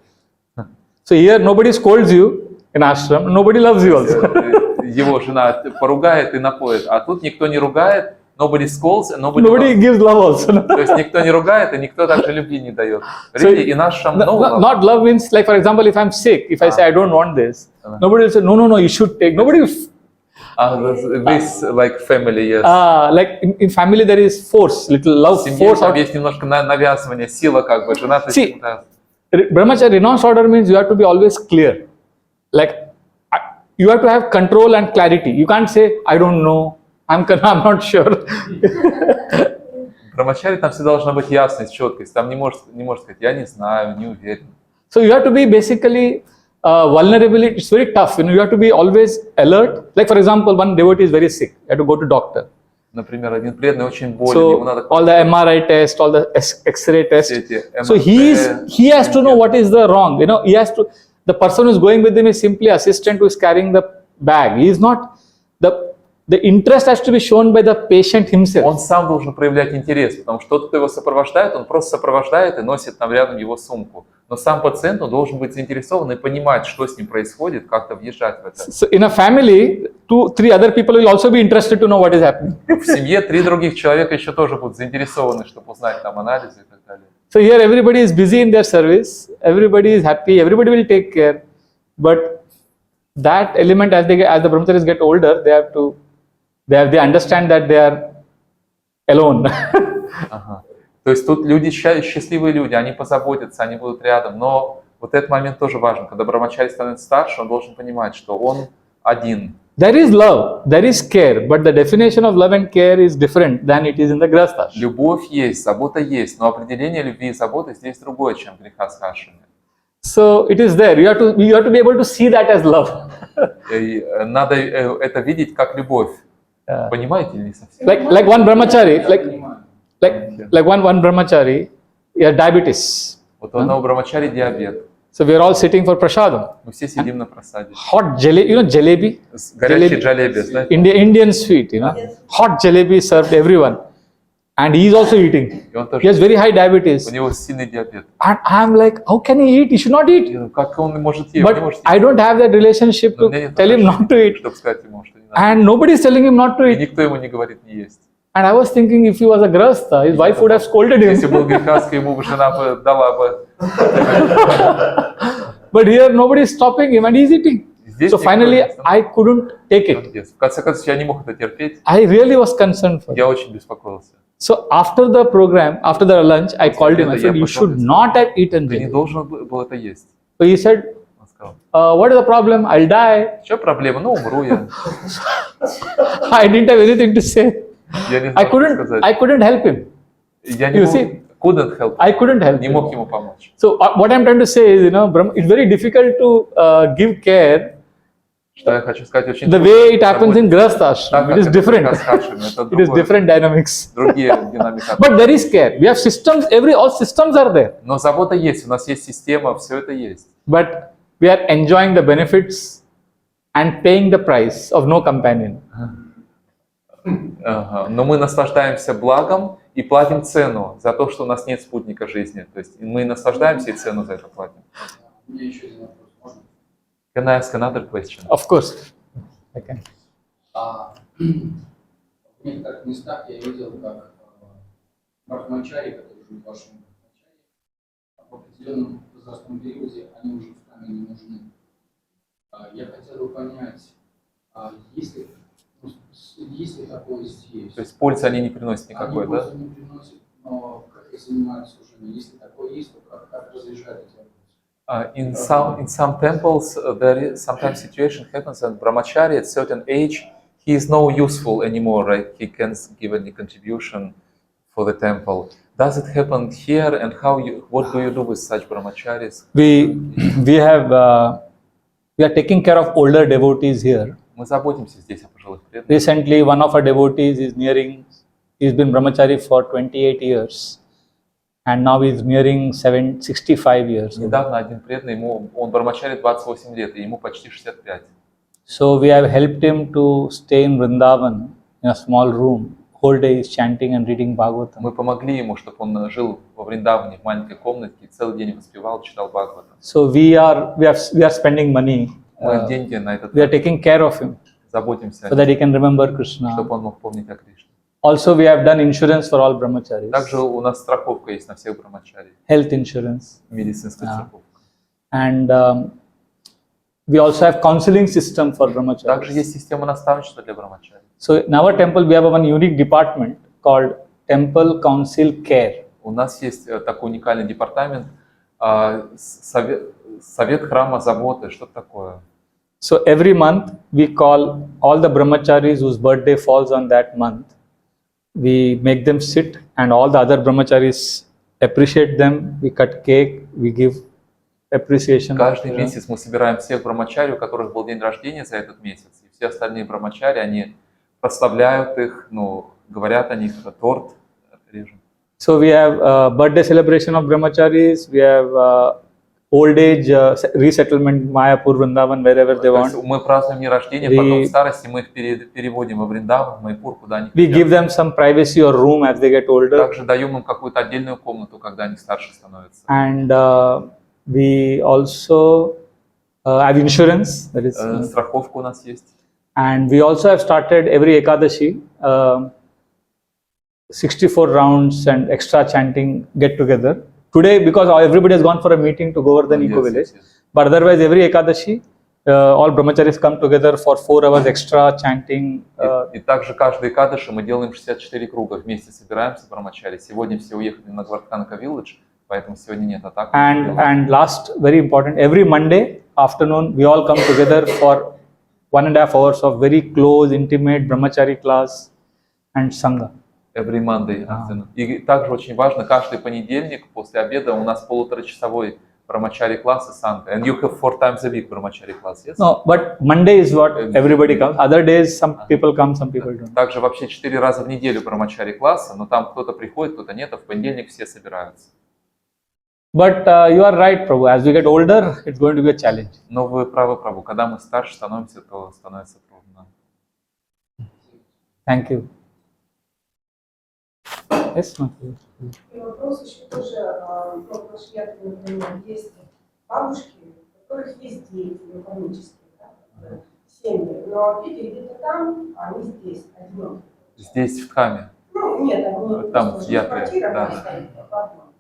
Speaker 3: So here nobody scolds you in ashram, nobody loves you also.
Speaker 1: Его жена поругает и напоит, а тут никто не ругает, nobody scolds, and nobody
Speaker 3: Nobody gives love also.
Speaker 1: То есть никто не ругает, и никто также любви не дает. Really, и наш шам
Speaker 3: Not love means, like, for example, if I'm sick, if I say I don't want this, nobody will say, no, you should take. Nobody will.
Speaker 1: This like family, yes.
Speaker 3: Like in family there is force, little love,
Speaker 1: В семье
Speaker 3: force.
Speaker 1: там есть немножко навязывание, сила как бы, жена.
Speaker 3: See, brahmacharya renounce order means you have to be always clear. Like, you have to have control and clarity. You can't say, I don't know, I'm not sure.
Speaker 1: Брахмачари там всегда должна быть ясность, четкость. Там не может сказать, я не знаю, не уверен.
Speaker 3: So you have to be basically vulnerability. It's very tough. You have to be always alert. Like, for example, one devotee is very sick. You have to go to doctor.
Speaker 1: Например, один преданный очень болен, ему
Speaker 3: So
Speaker 1: надо...
Speaker 3: all the MRI test, all the X-ray test. So
Speaker 1: MRI,
Speaker 3: he has to know what is the wrong. He has to. The person who is going with him is simply assistant who is carrying the bag. He is not the interest has to be shown by the patient himself.
Speaker 1: Он сам должен проявлять интерес, потому что тот, кто его сопровождает, он просто сопровождает и носит там рядом его сумку. Но сам пациент, он должен быть заинтересован и понимать, что с ним происходит, как-то въезжать в это.
Speaker 3: So in a family, 2-3 other people will also be interested to know what is happening.
Speaker 1: В семье 3 других человека еще тоже будут заинтересованы, чтобы узнать там анализы и так далее.
Speaker 3: So here everybody is busy in their service, everybody is happy, everybody will take care. But that element, as the brahmacharis get older, they have to They understand that they are alone.
Speaker 1: Ага. То есть тут люди, счастливые люди, они позаботятся, они будут рядом. Но вот этот момент тоже важен. Когда брамачари становится старше, он должен понимать, что он один.
Speaker 3: There is love, there is care, but the definition of love and care is different than it is in the grihastha.
Speaker 1: Любовь есть, забота есть, но определение любви и заботы здесь другое, чем в грехастхашраме.
Speaker 3: So it is there. You have to be able to see that as love.
Speaker 1: И надо это видеть как любовь. Понимаете или не совсем?
Speaker 3: Like one brahmachari,
Speaker 5: Понимаю.
Speaker 3: like one brahmachari, he has diabetes.
Speaker 1: Вот у одного брамачари диабет.
Speaker 3: So we are all sitting for prasadam.
Speaker 1: Мы все сидим на просаде.
Speaker 3: Hot jalebi, you know jalebi?
Speaker 1: Горячий джалеби, знаете?
Speaker 3: Indian sweet, you know. Hot jalebi served everyone. And he is also eating.
Speaker 1: И он
Speaker 3: He
Speaker 1: тоже,
Speaker 3: has very high diabetes.
Speaker 1: у него сильный диабет.
Speaker 3: And I'm like, how can he eat? He should not eat.
Speaker 1: И как он может есть? Он не
Speaker 3: But
Speaker 1: может
Speaker 3: I don't have that relationship
Speaker 1: Но у меня
Speaker 3: to
Speaker 1: нет
Speaker 3: tell him not to eat.
Speaker 1: чтобы сказать ему, что не надо.
Speaker 3: And nobody is telling him not to
Speaker 1: И
Speaker 3: eat.
Speaker 1: никто ему не говорит не есть.
Speaker 3: And I was thinking if he was a grahastha, his wife would have scolded
Speaker 1: Если
Speaker 3: him.
Speaker 1: был грехастский, ему бы жена бы дала бы.
Speaker 3: But here nobody is stopping him and he's eating.
Speaker 1: Здесь
Speaker 3: So
Speaker 1: никто
Speaker 3: finally
Speaker 1: не остановит.
Speaker 3: I couldn't take it.
Speaker 1: Молодец. В конце концов, я не мог это терпеть.
Speaker 3: I really was concerned for him.
Speaker 1: Я очень беспокоился.
Speaker 3: So after the program, after the lunch, I called him. I said, you should not have eaten
Speaker 1: Ты не
Speaker 3: jalebi.
Speaker 1: должен был это есть.
Speaker 3: So he said,
Speaker 1: Он сказал,
Speaker 3: what is the problem? I'll die.
Speaker 1: что проблема? Ну, умру я.
Speaker 3: I didn't have anything to say.
Speaker 1: Я не
Speaker 3: I
Speaker 1: знаю, что
Speaker 3: couldn't.
Speaker 1: сказать.
Speaker 3: I couldn't help him.
Speaker 1: Я не
Speaker 3: You
Speaker 1: мог,
Speaker 3: see,
Speaker 1: couldn't help.
Speaker 3: I couldn't help
Speaker 1: Не
Speaker 3: him.
Speaker 1: мог ему помочь.
Speaker 3: So what I'm trying to say is, it's very difficult to give care
Speaker 1: Что я хочу сказать, очень
Speaker 3: the
Speaker 1: трудно
Speaker 3: way it happens in
Speaker 1: заботиться.
Speaker 3: grihastha
Speaker 1: Так,
Speaker 3: ashram.
Speaker 1: как
Speaker 3: It is
Speaker 1: это
Speaker 3: different.
Speaker 1: в грехастхашраме, это
Speaker 3: It is
Speaker 1: другое.
Speaker 3: different dynamics.
Speaker 1: Другие динамика.
Speaker 3: But there is care. We have systems. All systems are there.
Speaker 1: Но забота есть, у нас есть система, все это есть.
Speaker 3: But we are enjoying the benefits and paying the price of no companion.
Speaker 1: Ага. Но мы наслаждаемся благом и платим цену за то, что у нас нет спутника жизни. То есть мы наслаждаемся и цену за это платим.
Speaker 5: У меня еще один вопрос. Можно?
Speaker 1: Can I ask another question?
Speaker 3: Of course. I can.
Speaker 5: В некоторых местах я видел, как брахмачари, которые живут в вашем брахмачаре, в определенном возрастном периоде они уже в храме не нужны. Я хотел бы понять, есть ли такое здесь?
Speaker 1: То есть пользы они не приносят никакой,
Speaker 5: Они
Speaker 1: да?
Speaker 5: пользу не приносят, но как их занимаются уже? Если такое есть, то как разрешают эти вопросы?
Speaker 1: In some temples, there is sometimes situation happens that brahmachari at certain age he is no useful anymore, right? He can't give any contribution for the temple. Does it happen here, and what do you do with such brahmacharis?
Speaker 3: We are taking care of older devotees here.
Speaker 1: Мы заботимся здесь о пожилых преданных.
Speaker 3: Recently, one of our devotees he's been brahmachari for 28 years. And now he's nearing 65 years.
Speaker 1: Недавно один преданный, он брамачари 28 лет, и ему почти 65.
Speaker 3: So we have helped him to stay in Vrindavan in a small room. Whole day he's chanting and reading Bhagavatam.
Speaker 1: Мы помогли ему, чтобы он жил во Вриндаване в маленькой комнатке, и целый день воспевал, читал Бхагаватам.
Speaker 3: So we are spending money.
Speaker 1: Мы деньги на этот
Speaker 3: We are taking care of him
Speaker 1: заботимся,
Speaker 3: so that he can remember Krishna.
Speaker 1: чтобы он мог помнить о Кришне.
Speaker 3: Also, we have done insurance for all brahmacharis.
Speaker 1: Также у нас страховка есть на всех брамачари,
Speaker 3: Health insurance.
Speaker 1: медицинская страховка.
Speaker 3: And we also have counseling system for brahmacharis.
Speaker 1: Также есть система наставничества для брамачари.
Speaker 3: So in our temple, we have one unique department called Temple Council Care.
Speaker 1: У нас есть такой уникальный департамент, совет храма заботы, что такое?
Speaker 3: So every month, we call all the brahmacharis whose birthday falls on that month. We make them sit and all the other brahmacharis appreciate them. We cut cake, we give appreciation.
Speaker 1: Каждый месяц мы собираем всех брамачари, у которых был день рождения за этот месяц, и все остальные брамачари, они прославляют их, говорят о них, торт режем.
Speaker 3: So we have birthday celebration of brahmacharis, we have old age resettlement, Mayapur, Vrindavan, wherever they want.
Speaker 1: Мы празднуем день рождения, потом в старости мы их переводим во Вриндаван, в Майпур, куда они
Speaker 3: We give
Speaker 1: хотят.
Speaker 3: them some privacy or room as they get older.
Speaker 1: Также даем им какую-то отдельную комнату, когда они старше становятся.
Speaker 3: And we also have insurance, that is,
Speaker 1: Страховка у нас есть.
Speaker 3: and we also have started every Ekadashi 64 rounds and extra chanting get together. Today, because everybody has gone for a meeting to Govardhan Eco
Speaker 1: Yes,
Speaker 3: Village,
Speaker 1: yes, yes.
Speaker 3: but otherwise every Ekadashi all brahmacharis come together for 4 hours extra chanting.
Speaker 1: И также каждый Экадаши мы делаем 64 круга, вместе собираемся, брамачари. Сегодня все уехали на Двардханака Village, поэтому сегодня нет атак.
Speaker 3: And last, very important, every Monday afternoon we all come together for 1.5 hours of very close, intimate brahmachari class and sangha.
Speaker 1: Every Monday afternoon. И также очень важно, каждый понедельник после обеда у нас полуторачасовой брамачари класс и санга. And you have 4 times a week брамачари класс, yes?
Speaker 3: No, but Monday is what everybody comes. Other days some people come, some people don't.
Speaker 1: Также вообще 4 раза в неделю брамачари класса, но там кто-то приходит, кто-то нет, а в понедельник все собираются.
Speaker 3: But you are right, Prabhu. As we get older, it's going to be a challenge.
Speaker 1: Но вы правы, Прабху, когда мы старше становимся, то становится трудно.
Speaker 3: Thank you. Yes, Matthew.
Speaker 6: И вопрос еще тоже, ну, в Швеции, например, есть бабушки, у которых есть дети экономические, да, семьи, но дети где-то там, а они здесь, одиноки.
Speaker 1: Здесь, в Дхаме.
Speaker 6: Ну, нет, они
Speaker 1: Там
Speaker 6: просто
Speaker 1: я,
Speaker 6: в квартирах,
Speaker 1: да.
Speaker 6: они стоят по одному.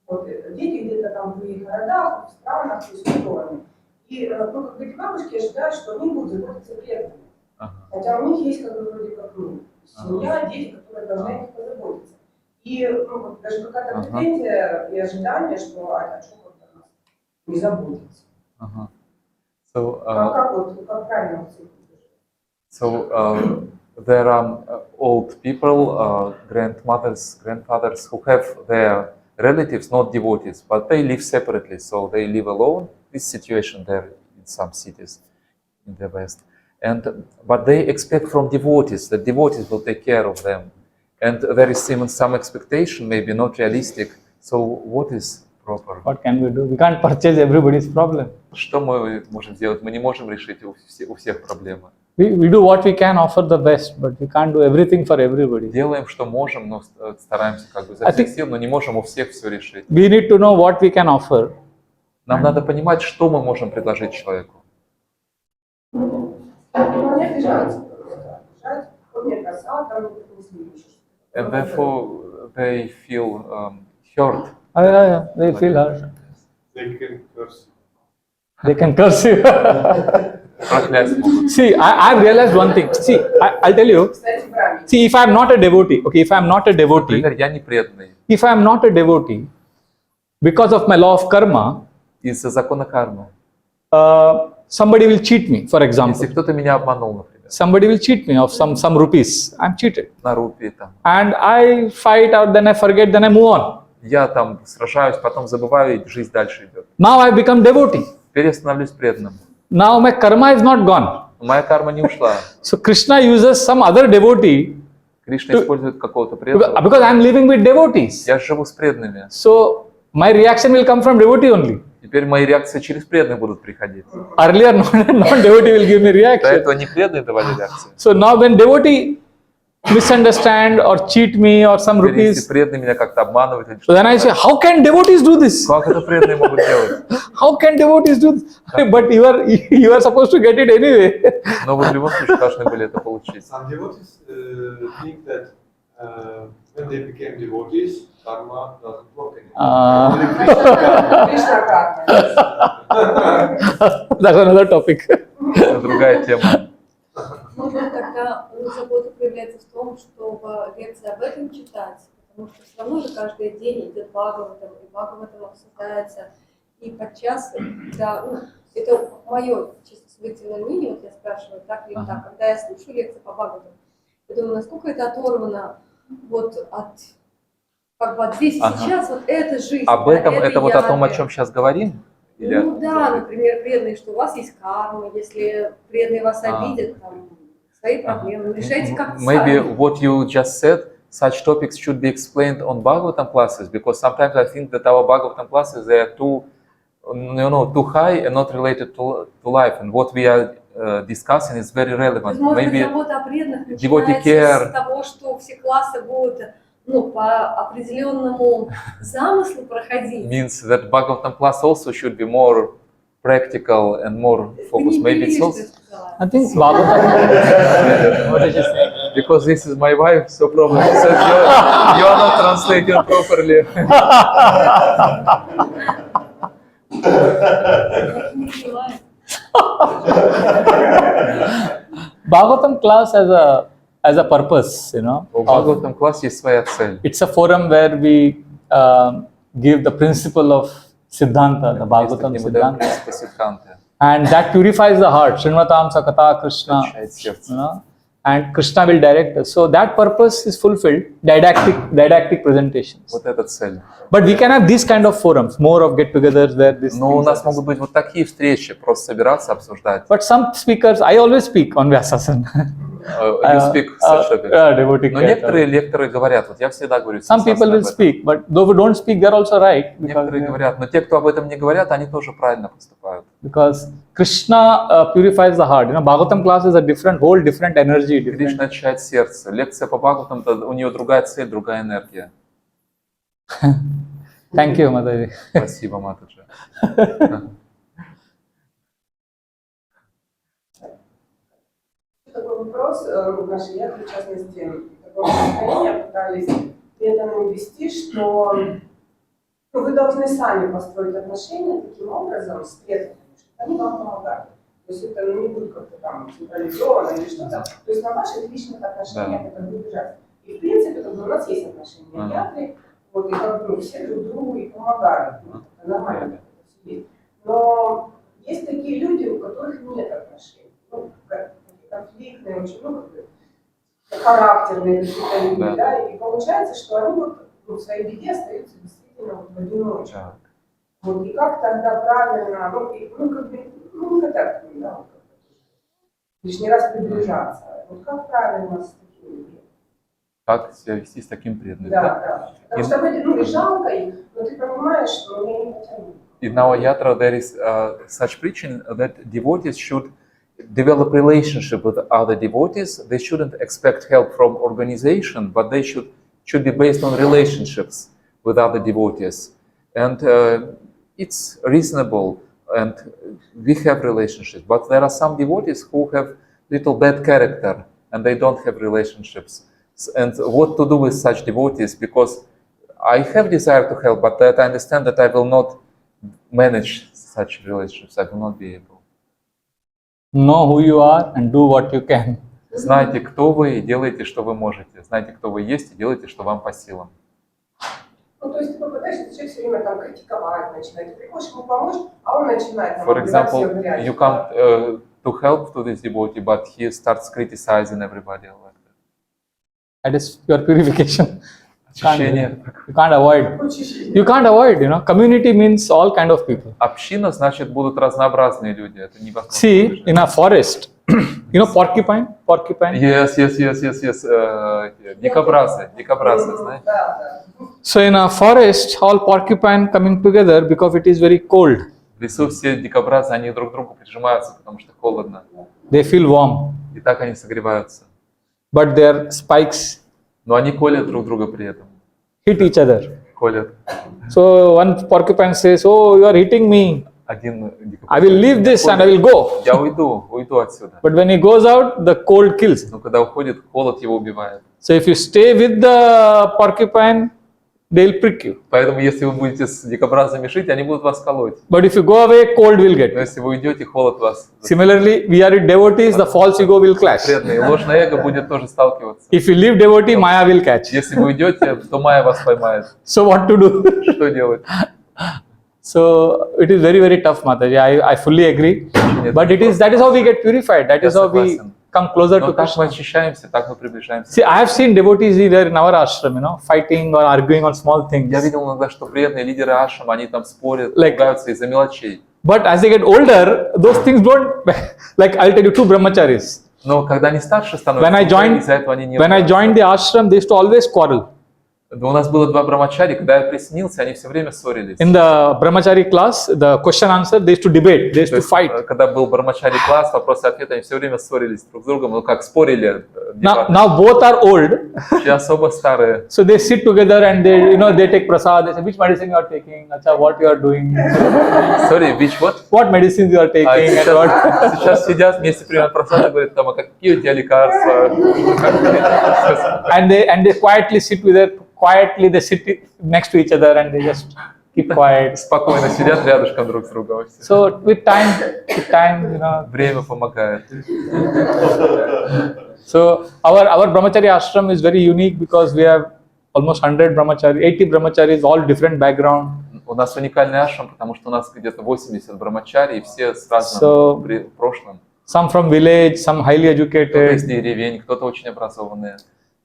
Speaker 6: Вот, дети где-то там в других городах, в странах, то есть в стороны. И, ну, как бы эти бабушки ожидают, что они будут заботиться преданными. Хотя у них есть, как бы, вроде как, ну, семья, дети, которые должны о них позаботиться. И ну, вот, даже какая-то претензия и ожидание, что о чем вот не заботиться.
Speaker 1: So,
Speaker 6: Как правильно
Speaker 1: there are old people, grandfathers who have their relatives, not devotees, but they live separately, so they live alone. This situation there in some cities in the West. But they expect from devotees that devotees will take care of them. And there is even some expectation, maybe not realistic. So what is proper?
Speaker 3: What can we do? We can't purchase everybody's problem.
Speaker 1: Что мы можем сделать? Мы не можем решить у всех проблемы.
Speaker 3: We do what we can, offer the best, but we can't do everything for everybody.
Speaker 1: Делаем, что можем, но стараемся как бы изо всех сил, но не можем у всех все решить.
Speaker 3: We need to know what we can offer.
Speaker 1: Нам надо понимать, что мы можем предложить человеку. And therefore they feel hurt.
Speaker 3: Yeah, they feel hurt.
Speaker 2: They can curse.
Speaker 3: They can curse you.
Speaker 1: Проклятие могут.
Speaker 3: See, I've realized one thing. See, I'll tell you. See, if I'm not a devotee, okay, if I'm not a devotee,
Speaker 1: Например, я не преданный.
Speaker 3: if I'm not a devotee, because of my law of karma,
Speaker 1: Из-за закона кармы.
Speaker 3: somebody will cheat me, for example.
Speaker 1: Если кто-то меня обманул, например,
Speaker 3: Somebody will cheat me of some rupees. I'm cheated.
Speaker 1: на рупии там.
Speaker 3: And I fight out, then I forget, then I move on.
Speaker 1: Я там сражаюсь, потом забываю, и жизнь дальше идет.
Speaker 3: Now I become devotee.
Speaker 1: Теперь я становлюсь преданным.
Speaker 3: Now my karma is not gone.
Speaker 1: Моя карма не ушла.
Speaker 3: So Krishna uses some other devotee
Speaker 1: Кришна использует какого-то преданного.
Speaker 3: because I'm living with devotees.
Speaker 1: Я живу с преданными.
Speaker 3: So my reaction will come from devotee only.
Speaker 1: Теперь мои реакции через преданных будут приходить.
Speaker 3: Earlier, non-devotee will give me
Speaker 1: До
Speaker 3: reaction.
Speaker 1: этого не преданные давали реакции.
Speaker 3: So now when devotee misunderstand or cheat me or some
Speaker 1: Теперь если
Speaker 3: rupees,
Speaker 1: преданные меня как-то обманывают, или
Speaker 3: so then I say, how can devotees do this?
Speaker 1: как это преданные могут делать?
Speaker 3: How can devotees do this? But you are supposed to get it anyway.
Speaker 1: Но вы в любом случае должны были это получить.
Speaker 2: Some devotees think that when they became devotees, karma doesn't work anymore.
Speaker 6: Кришна карма.
Speaker 3: That's another topic.
Speaker 1: Это другая тема.
Speaker 4: Может быть, тогда забота проявляется в том, чтобы лекции об этом читать, потому что все равно же каждый день идет Бхагаватам, и Бхагаватам обсуждается, и подчас, да, ну, это мое чисто субъективное мнение, вот я спрашиваю, так или так, когда я слушаю лекции по Бхагаватам, я думаю, насколько это оторвано вот от, как бы от здесь и сейчас, вот эта жизнь.
Speaker 1: Об этом,
Speaker 4: да,
Speaker 1: это вот о том, о
Speaker 4: явие.
Speaker 1: чем сейчас говорим? Или
Speaker 4: Ну да, например, преданные, что у вас есть карма, если преданные вас обидят, там, свои проблемы, решайте как-то
Speaker 1: Maybe
Speaker 4: сами.
Speaker 1: what you just said, such topics should be explained on Bhagavatam classes, because sometimes I think that our Bhagavatam classes, they are too, too high and not related to life, and what we are discussing is very relevant.
Speaker 4: Может быть,
Speaker 1: Maybe
Speaker 4: забота о преданных
Speaker 1: devotee
Speaker 4: начинается
Speaker 1: care.
Speaker 4: с того, что все классы будут, ну, по определенному замыслу проходить.
Speaker 1: means that Bhagavatam class also should be more practical and more focused. Maybe it's also
Speaker 3: I think Bhagavatam. What did you say?
Speaker 1: because this is my wife, so probably she says you are not translating properly.
Speaker 4: Не понимаю.
Speaker 3: Bhagavatam class as a purpose, you know.
Speaker 1: У Бхагаватам классе есть своя цель.
Speaker 3: It's a forum where we give the principle of Siddhanta, the Bhagavatam
Speaker 1: Если мы даем
Speaker 3: Siddhanta.
Speaker 1: принципы Сиддханты,
Speaker 3: And that purifies the heart. Srinvatam Sakata Krishna.
Speaker 1: очищает сердце.
Speaker 3: You know, and Krishna will direct us. So that purpose is fulfilled. Didactic presentations.
Speaker 1: Вот эта цель.
Speaker 3: But we can have these kind of forums, more of get-togethers where this.
Speaker 1: Но у нас могут быть вот такие встречи, просто собираться, обсуждать.
Speaker 3: But some speakers, I always speak on Vyasasana.
Speaker 1: You speak such topics.
Speaker 3: Devotee
Speaker 1: Но
Speaker 3: care.
Speaker 1: некоторые лекторы говорят, вот я всегда говорю,
Speaker 3: Some people will speak, but those who don't speak, they're also right.
Speaker 1: некоторые говорят, но те, кто об этом не говорят, они тоже правильно поступают.
Speaker 3: Because Krishna purifies the heart. You know, Bhagavatam class is a whole different energy.
Speaker 1: Кришна очищает сердце. Лекция по Бхагаватам, у нее другая цель, другая энергия.
Speaker 3: Thank you, Mataji.
Speaker 1: Спасибо, Матаджи.
Speaker 6: Такой вопрос в нашей ятре, в частности, такое настроение пытались преданным ввести, что вы должны сами построить отношения таким образом с преданными, чтобы они вам помогали. То есть это не будет как-то там централизовано или что-то. То есть на ваших личных отношениях это будет лежать. И в принципе, как бы у нас есть отношения в ятре, вот, и как бы все друг другу и помогают. Ну, это нормально. Но есть такие люди, у которых нет отношений. Ну, конфликтные, очень, ну, характерные какие-то люди, да, и получается, что они вот в своей беде остаются действительно вот в одиночку. Вот, и как тогда правильно, как бы, не хотят, да, вот, лишний раз приближаться. Вот как правильно с такими людьми?
Speaker 1: Как себя вести с таким преданным?
Speaker 6: Да. Потому что вроде, и жалко их, но ты понимаешь, что я не потяну.
Speaker 1: In our yatra, there is such preaching that devotees should develop relationship with other devotees. They shouldn't expect help from organization, but they should be based on relationships with other devotees. And it's reasonable, and we have relationships. But there are some devotees who have little bad character, and they don't have relationships. And what to do with such devotees? Because I have desire to help, but that I understand that I will not manage such relationships. I will not be able.
Speaker 3: Know who you are and do what you can.
Speaker 1: Знайте, кто вы, и делайте, что вы можете. Знайте, кто вы есть, и делайте, что вам по силам.
Speaker 6: Ну, то есть ты попадаешься, человек все время там критиковать начинает, ты хочешь ему помочь, а он начинает там,
Speaker 1: For example, you come to help to this devotee, but he starts criticizing everybody. Like
Speaker 3: That is pure purification.
Speaker 1: Очищение.
Speaker 3: You can't avoid. You can't avoid, you know. Community means all kind of people.
Speaker 1: Община, значит, будут разнообразные люди. Это невозможно.
Speaker 3: See, in a forest, you know porcupine? Porcupine?
Speaker 1: Yes. Дикобразы, знаете?
Speaker 3: So in a forest, all porcupine coming together because it is very cold.
Speaker 1: В лесу все дикобразы, они друг к другу прижимаются, потому что холодно.
Speaker 3: They feel warm.
Speaker 1: И так они согреваются.
Speaker 3: But their spikes
Speaker 1: Но они колят друг друга при этом.
Speaker 3: hit each other.
Speaker 1: Колят.
Speaker 3: So one porcupine says, "Oh, you are hitting me.
Speaker 1: Один
Speaker 3: I will leave this and I will go."
Speaker 1: Я уйду отсюда.
Speaker 3: But when he goes out, the cold kills.
Speaker 1: Но когда уходит, холод его убивает.
Speaker 3: So if you stay with the porcupine, they'll prick you.
Speaker 1: Поэтому, если вы будете с дикобразами жить, они будут вас колоть.
Speaker 3: But if you go away, cold will get
Speaker 1: Но
Speaker 3: you.
Speaker 1: если вы уйдете, холод вас.
Speaker 3: Similarly, we are with devotees, the false ego will clash.
Speaker 1: Преданные. Ложное эго будет тоже сталкиваться.
Speaker 3: If you leave devotee, Maya will catch.
Speaker 1: Если вы уйдете, то Майя вас поймает.
Speaker 3: So what to do?
Speaker 1: Что делать?
Speaker 3: So it is very, very tough, Mataji. I fully agree. But that is how we get purified. That is how we come closer
Speaker 1: Но
Speaker 3: to
Speaker 1: как мы
Speaker 3: Krishna.
Speaker 1: очищаемся, так мы приближаемся.
Speaker 3: See, I have seen devotees either in our ashram, you know, fighting or arguing on small things.
Speaker 1: Я видел иногда, что преданные лидеры ашрам, они там спорят,
Speaker 3: Like-
Speaker 1: ругаются из-за мелочей.
Speaker 3: But as they get older, those things don't. Like I'll tell you, two brahmacharis.
Speaker 1: Но когда они старше становятся,
Speaker 3: When I joined-
Speaker 1: из-за этого они не
Speaker 3: When I
Speaker 1: ругаются.
Speaker 3: joined the ashram, they used to always quarrel.
Speaker 1: У нас было два брамачари, когда я присоединился, они все время ссорились.
Speaker 3: In the brahmachari class, the question answer, they used to debate, they used
Speaker 1: То
Speaker 3: to
Speaker 1: есть,
Speaker 3: fight.
Speaker 1: когда был брамачари класс, вопросы-ответы, они все время ссорились друг с другом, ну как спорили.
Speaker 3: Now both are old,
Speaker 1: Сейчас оба старые.
Speaker 3: so they sit together and they take prasad. They say, which medicine you are taking? Acha, what you are doing?
Speaker 1: Sorry, which what?
Speaker 3: What medicines you are taking?
Speaker 1: А
Speaker 3: And what?
Speaker 1: сейчас сидят вместе, принимают просады, говорят, там, а какие у тебя лекарства?
Speaker 3: and they quietly sit they sit next to each other and they just keep quiet.
Speaker 1: Спокойно сидят рядышком друг с другом. Все.
Speaker 3: So with time, you know.
Speaker 1: Время помогает.
Speaker 3: So our brahmachari ashram is very unique because we have almost 100 brahmachari, 80 brahmacharis, all different background.
Speaker 1: У нас уникальный ашрам, потому что у нас где-то 80 брамачари, и все с разным
Speaker 3: So-
Speaker 1: прошлым.
Speaker 3: Some from village, some highly
Speaker 1: Кто-то из
Speaker 3: educated.
Speaker 1: деревень, кто-то очень образованный.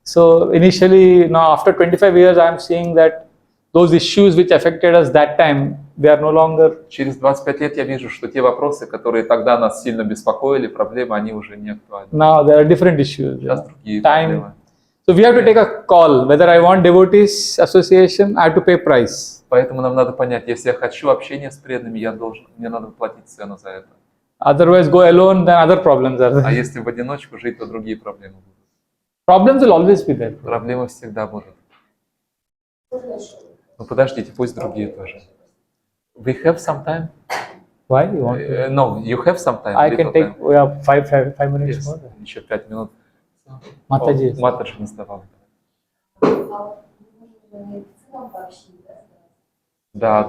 Speaker 3: So initially, now after 25 years, I am seeing that those issues which affected us that time, they are no longer.
Speaker 1: Через 25 лет я вижу, что те вопросы, которые тогда нас сильно беспокоили, проблемы, они уже не актуальны.
Speaker 3: Now there are different issues. you
Speaker 1: Сейчас
Speaker 3: know.
Speaker 1: другие
Speaker 3: Time.
Speaker 1: проблемы.
Speaker 3: So we have to take a call whether I want devotees association, I have to pay price.
Speaker 1: Поэтому нам надо понять, если я хочу общения с преданными, мне надо платить цену за это.
Speaker 3: Otherwise, go alone, then other problems are
Speaker 1: А
Speaker 3: there.
Speaker 1: если в одиночку жить, то другие проблемы будут.
Speaker 3: Problems will always be there.
Speaker 1: Проблемы всегда будут.
Speaker 6: Можно еще?
Speaker 1: Ну подождите, пусть другие тоже. We have some time?
Speaker 3: Why you want to?
Speaker 1: No, you have some time?
Speaker 3: I
Speaker 1: Little
Speaker 3: can take
Speaker 1: time.
Speaker 3: we have five minutes
Speaker 1: Yes,
Speaker 3: more.
Speaker 1: еще 5 минут.
Speaker 3: Mataji.
Speaker 1: Матаджи не сдавал.
Speaker 4: А вот мы в целом вообще,
Speaker 1: Да.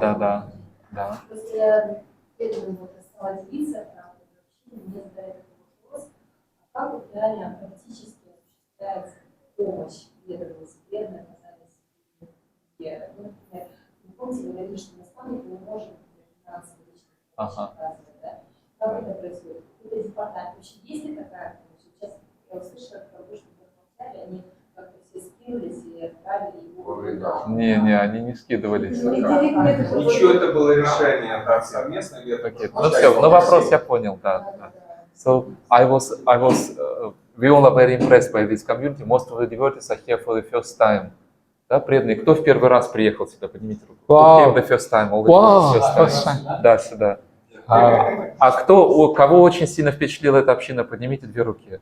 Speaker 4: После преданного вот стала делиться, там, вообще мне задают этот вопрос, а как вот реально практически осуществляется помощь преданным с преданным, оказались например, вы помните, вы говорили, что наставник не может финансово лично оказывать, да? Как это происходит? Это департамент. Вообще есть ли такая помощь? Сейчас я услышала, что они как-то все скинулись и отправили его.
Speaker 5: Ой, да.
Speaker 1: Не, они не скидывались.
Speaker 5: Ничего, это было решение так совместно.
Speaker 1: Ну все, ну вопрос я понял, да. So we all are very impressed by this community. Most of the devotees are here for the first time. Да, преданные. Кто в первый раз приехал сюда? Поднимите руку.
Speaker 3: Wow.
Speaker 1: Who came the first time? All the
Speaker 3: Wow,
Speaker 1: devotees
Speaker 3: first
Speaker 1: time. Да, сюда.
Speaker 3: Wow.
Speaker 1: А кого очень сильно впечатлила эта община? Поднимите 2 руки.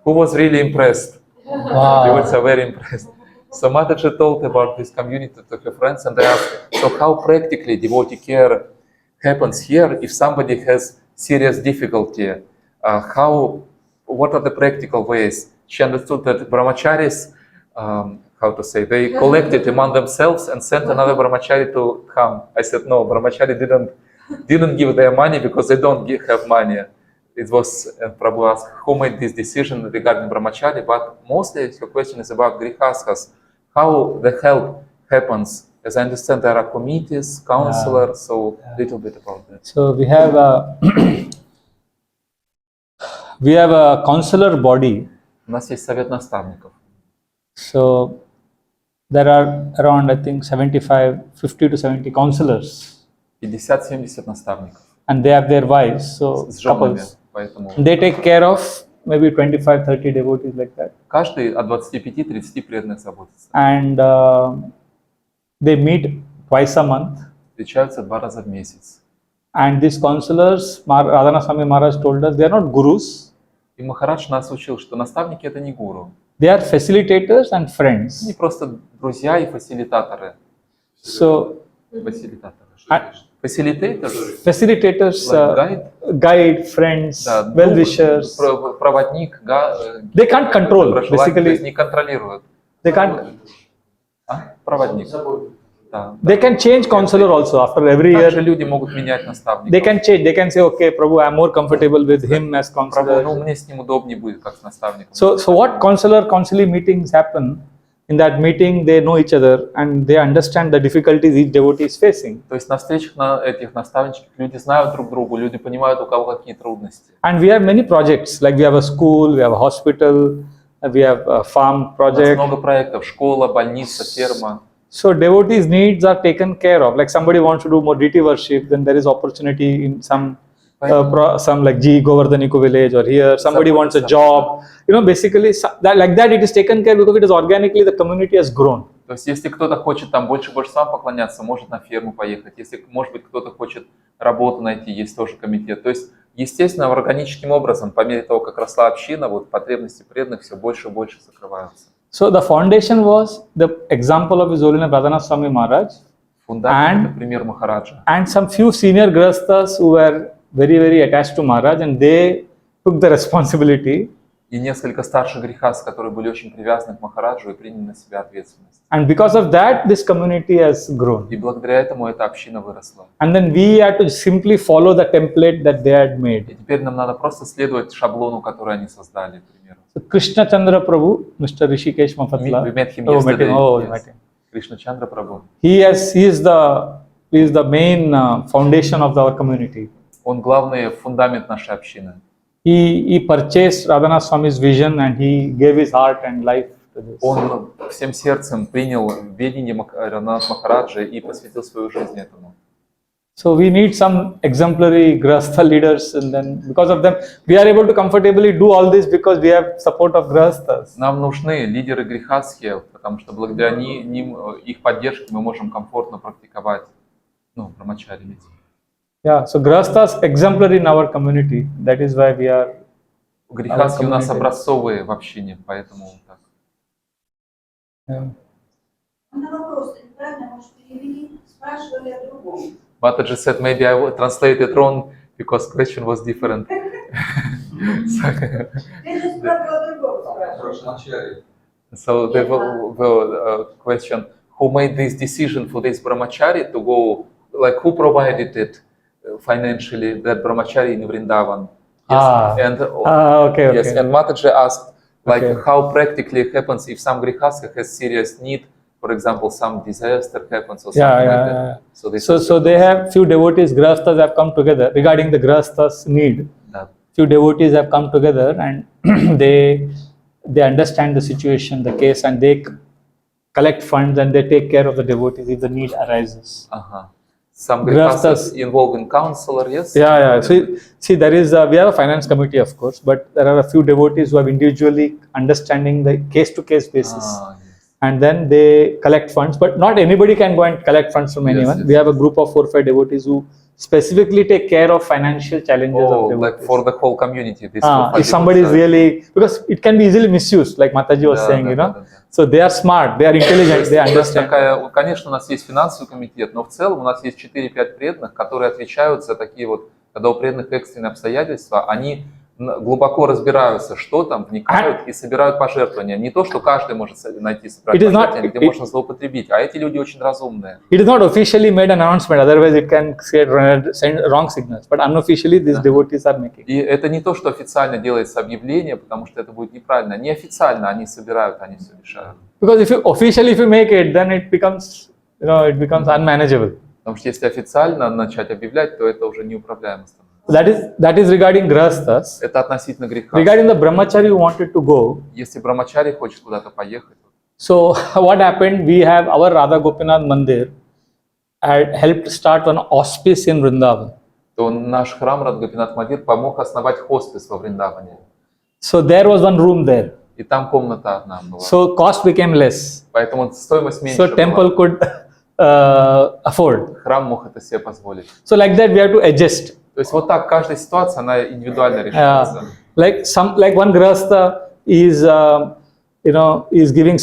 Speaker 1: Who was really impressed? Devotees are very impressed. So Mataji told about this community to her friends and they asked, so how practically devotee care happens here if somebody has serious difficulty? What are the practical ways? She understood that brahmacharis, they collected among themselves and sent another brahmachari to come. I said, no, brahmachari didn't give their money because they don't have money. It was Prabhu asked who made this decision regarding brahmachari, but mostly the question is about grihasthas, how the help happens. As I understand, there are committees, counselors, so little bit about that.
Speaker 3: So we have a counselor body.
Speaker 1: У нас есть совет наставников.
Speaker 3: So there are around, I think, 50 to 70 counselors,
Speaker 1: 50-70 наставников
Speaker 3: and they have their wives, so
Speaker 1: с женами,
Speaker 3: couples.
Speaker 1: поэтому
Speaker 3: They take care of maybe 25-30 devotees like that,
Speaker 1: каждый от 25-30 преданных заботится.
Speaker 3: and they meet twice a month.
Speaker 1: Встречаются 2 раза в месяц.
Speaker 3: And these counselors, Radhana Swami Maharaj told us, they are not gurus.
Speaker 1: И Махарадж нас учил, что наставники это не гуру.
Speaker 3: They are facilitators and friends.
Speaker 1: Они просто друзья и фасилитаторы.
Speaker 3: So
Speaker 1: Facilitators,
Speaker 3: facilitators,
Speaker 1: guide,
Speaker 3: guide, friends,
Speaker 1: да,
Speaker 3: well-wishers.
Speaker 1: проводник,
Speaker 3: They can't control,
Speaker 1: доброжелатель, то есть
Speaker 3: basically.
Speaker 1: не контролируют.
Speaker 3: They can't.
Speaker 1: Проводник. Да.
Speaker 3: They can change counselor also after every
Speaker 1: Также
Speaker 3: year.
Speaker 1: люди могут менять наставника.
Speaker 3: They can change. They can say, okay, Prabhu, I'm more comfortable with him as
Speaker 1: Прабhu,
Speaker 3: counselor.
Speaker 1: ну мне с ним удобнее будет, как с наставником.
Speaker 3: So what counselor meetings happen? In that meeting, they know each other and they understand the difficulties each devotee is facing.
Speaker 1: То есть на встречах на этих наставничках люди знают друг другу, люди понимают, у кого какие трудности.
Speaker 3: And we have many projects, like we have a school, we have a hospital, we have a farm
Speaker 1: У нас
Speaker 3: project.
Speaker 1: много проектов: школа, больница, ферма.
Speaker 3: So devotees' needs are taken care of. Like somebody wants to do more deity worship, then there is opportunity in some like G Govardhaniko village or here. Somebody wants a job. You know, basically like that it is taken care because it is organically the community has grown.
Speaker 1: То есть если кто-то хочет там больше божествам поклоняться, может на ферму поехать. Если, может быть, кто-то хочет работу найти, есть тоже комитет. То есть, естественно, органическим образом, по мере того, как росла община, вот потребности преданных все больше и больше закрываются.
Speaker 3: So the foundation was the example of His Holiness Radhana Swami Maharaj
Speaker 1: Фундамент, это пример Махараджа.
Speaker 3: and some few senior grahasthas who were very, very attached to Maharaj, and they took the responsibility
Speaker 1: И несколько старших грехас, которые были очень привязаны к Махараджу и приняли на себя ответственность.
Speaker 3: And because of that, this community has grown.
Speaker 1: И благодаря этому эта община выросла.
Speaker 3: And then we had to simply follow the template that they had
Speaker 1: И
Speaker 3: made.
Speaker 1: теперь нам надо просто следовать шаблону, который они создали, к примеру.
Speaker 3: So Krishna Chandra Prabhu, Mr. Rishikesh Mafatla.
Speaker 1: We met him
Speaker 3: Oh, met
Speaker 1: yesterday.
Speaker 3: him. Oh,
Speaker 1: Yes.
Speaker 3: met him.
Speaker 1: Krishna Chandra Prabhu.
Speaker 3: He is the main foundation of our community.
Speaker 1: Он главный фундамент нашей общины.
Speaker 3: He purchased Radhanath Swami's vision and he gave his heart and life to this.
Speaker 1: Он всем сердцем принял ведение Ранат Махараджа и посвятил свою жизнь этому.
Speaker 3: So we need some exemplary Grahastha leaders, and then because of them, we are able to comfortably do all this because we have support of Grahasthas.
Speaker 1: Нам нужны лидеры грехастхи, потому что благодаря ним, их поддержке мы можем комфортно практиковать, брамачари.
Speaker 3: Yeah, so Grahasthas exemplary in our community. That is why we are.
Speaker 1: Грехастхи у нас
Speaker 3: community.
Speaker 1: образцовые в общине, поэтому так.
Speaker 3: Yeah.
Speaker 7: На вопрос, ты неправильно, может, перевели, спрашивали о другом.
Speaker 1: Mataji said maybe I translated wrong because question was different.
Speaker 7: Ты же спрашивал о другом, спрашивал.
Speaker 1: So the question, who made this decision for this brahmachari to go, like who provided it financially, that brahmachari in Vrindavan? Yes.
Speaker 3: Okay.
Speaker 1: Yes, and Mataji asked, like
Speaker 3: Okay.
Speaker 1: how practically it happens if some grihastha has serious need, for example, some disaster happens or something like that. So, this is
Speaker 3: So they have few devotees, Grahasthas have come together regarding the Grahasthas' need.
Speaker 1: that.
Speaker 3: Few devotees have come together and they understand the situation, the case, and they collect funds and they take care of the devotees if the need arises.
Speaker 1: Some
Speaker 3: Grihasthas-
Speaker 1: grihasthas involved in counselor, yes?
Speaker 3: Yeah. See, there is we have a finance committee, of course, but there are a few devotees who have individually understanding the case-to-case basis.
Speaker 1: Yes.
Speaker 3: And then they collect funds, but not anybody can go and collect funds from
Speaker 1: Yes,
Speaker 3: anyone.
Speaker 1: yes.
Speaker 3: We have a group of 4 or 5 devotees who specifically take care of financial challenges
Speaker 1: Oh,
Speaker 3: of devotees.
Speaker 1: like for the whole community. This
Speaker 3: If somebody is really, because it can be easily misused, like Mataji was saying, you know. So they are smart, they are intelligent, they understand.
Speaker 1: Конечно, у нас есть финансовый комитет, но в целом у нас есть 4-5 преданных, которые отвечают за такие вот, когда у преданных экстренные обстоятельства, они глубоко разбираются, что там, вникают и собирают пожертвования. Не то, что каждый может найти собрать пожертвования, где можно злоупотребить, а эти люди очень разумные.
Speaker 3: It is not officially made an announcement, otherwise it can send wrong signals. But unofficially, these devotees are making.
Speaker 1: И это не то, что официально делается объявление, потому что это будет неправильно. Неофициально они собирают, они все решают.
Speaker 3: Because if you make it, then it becomes, unmanageable.
Speaker 1: Потому что если официально начать объявлять, то это уже неуправляемо становится.
Speaker 3: That is regarding Grahasthas.
Speaker 1: Это относительно греха.
Speaker 3: Regarding the brahmachari who wanted to go,
Speaker 1: Если брамачари хочет куда-то поехать,
Speaker 3: so what happened? We have our Radha Gopinath Mandir had helped start one hospice in Vrindavan.
Speaker 1: то наш храм Радгопинат Мандир помог основать хоспис во Вриндаване.
Speaker 3: So there was one room there.
Speaker 1: И там комната одна была.
Speaker 3: So cost became less.
Speaker 1: Поэтому стоимость меньше
Speaker 3: So temple
Speaker 1: была.
Speaker 3: could afford.
Speaker 1: Храм мог это себе позволить.
Speaker 3: So like that we have to adjust.
Speaker 1: То есть вот так каждая ситуация, она индивидуально решается.
Speaker 3: Like one Grahastha is giving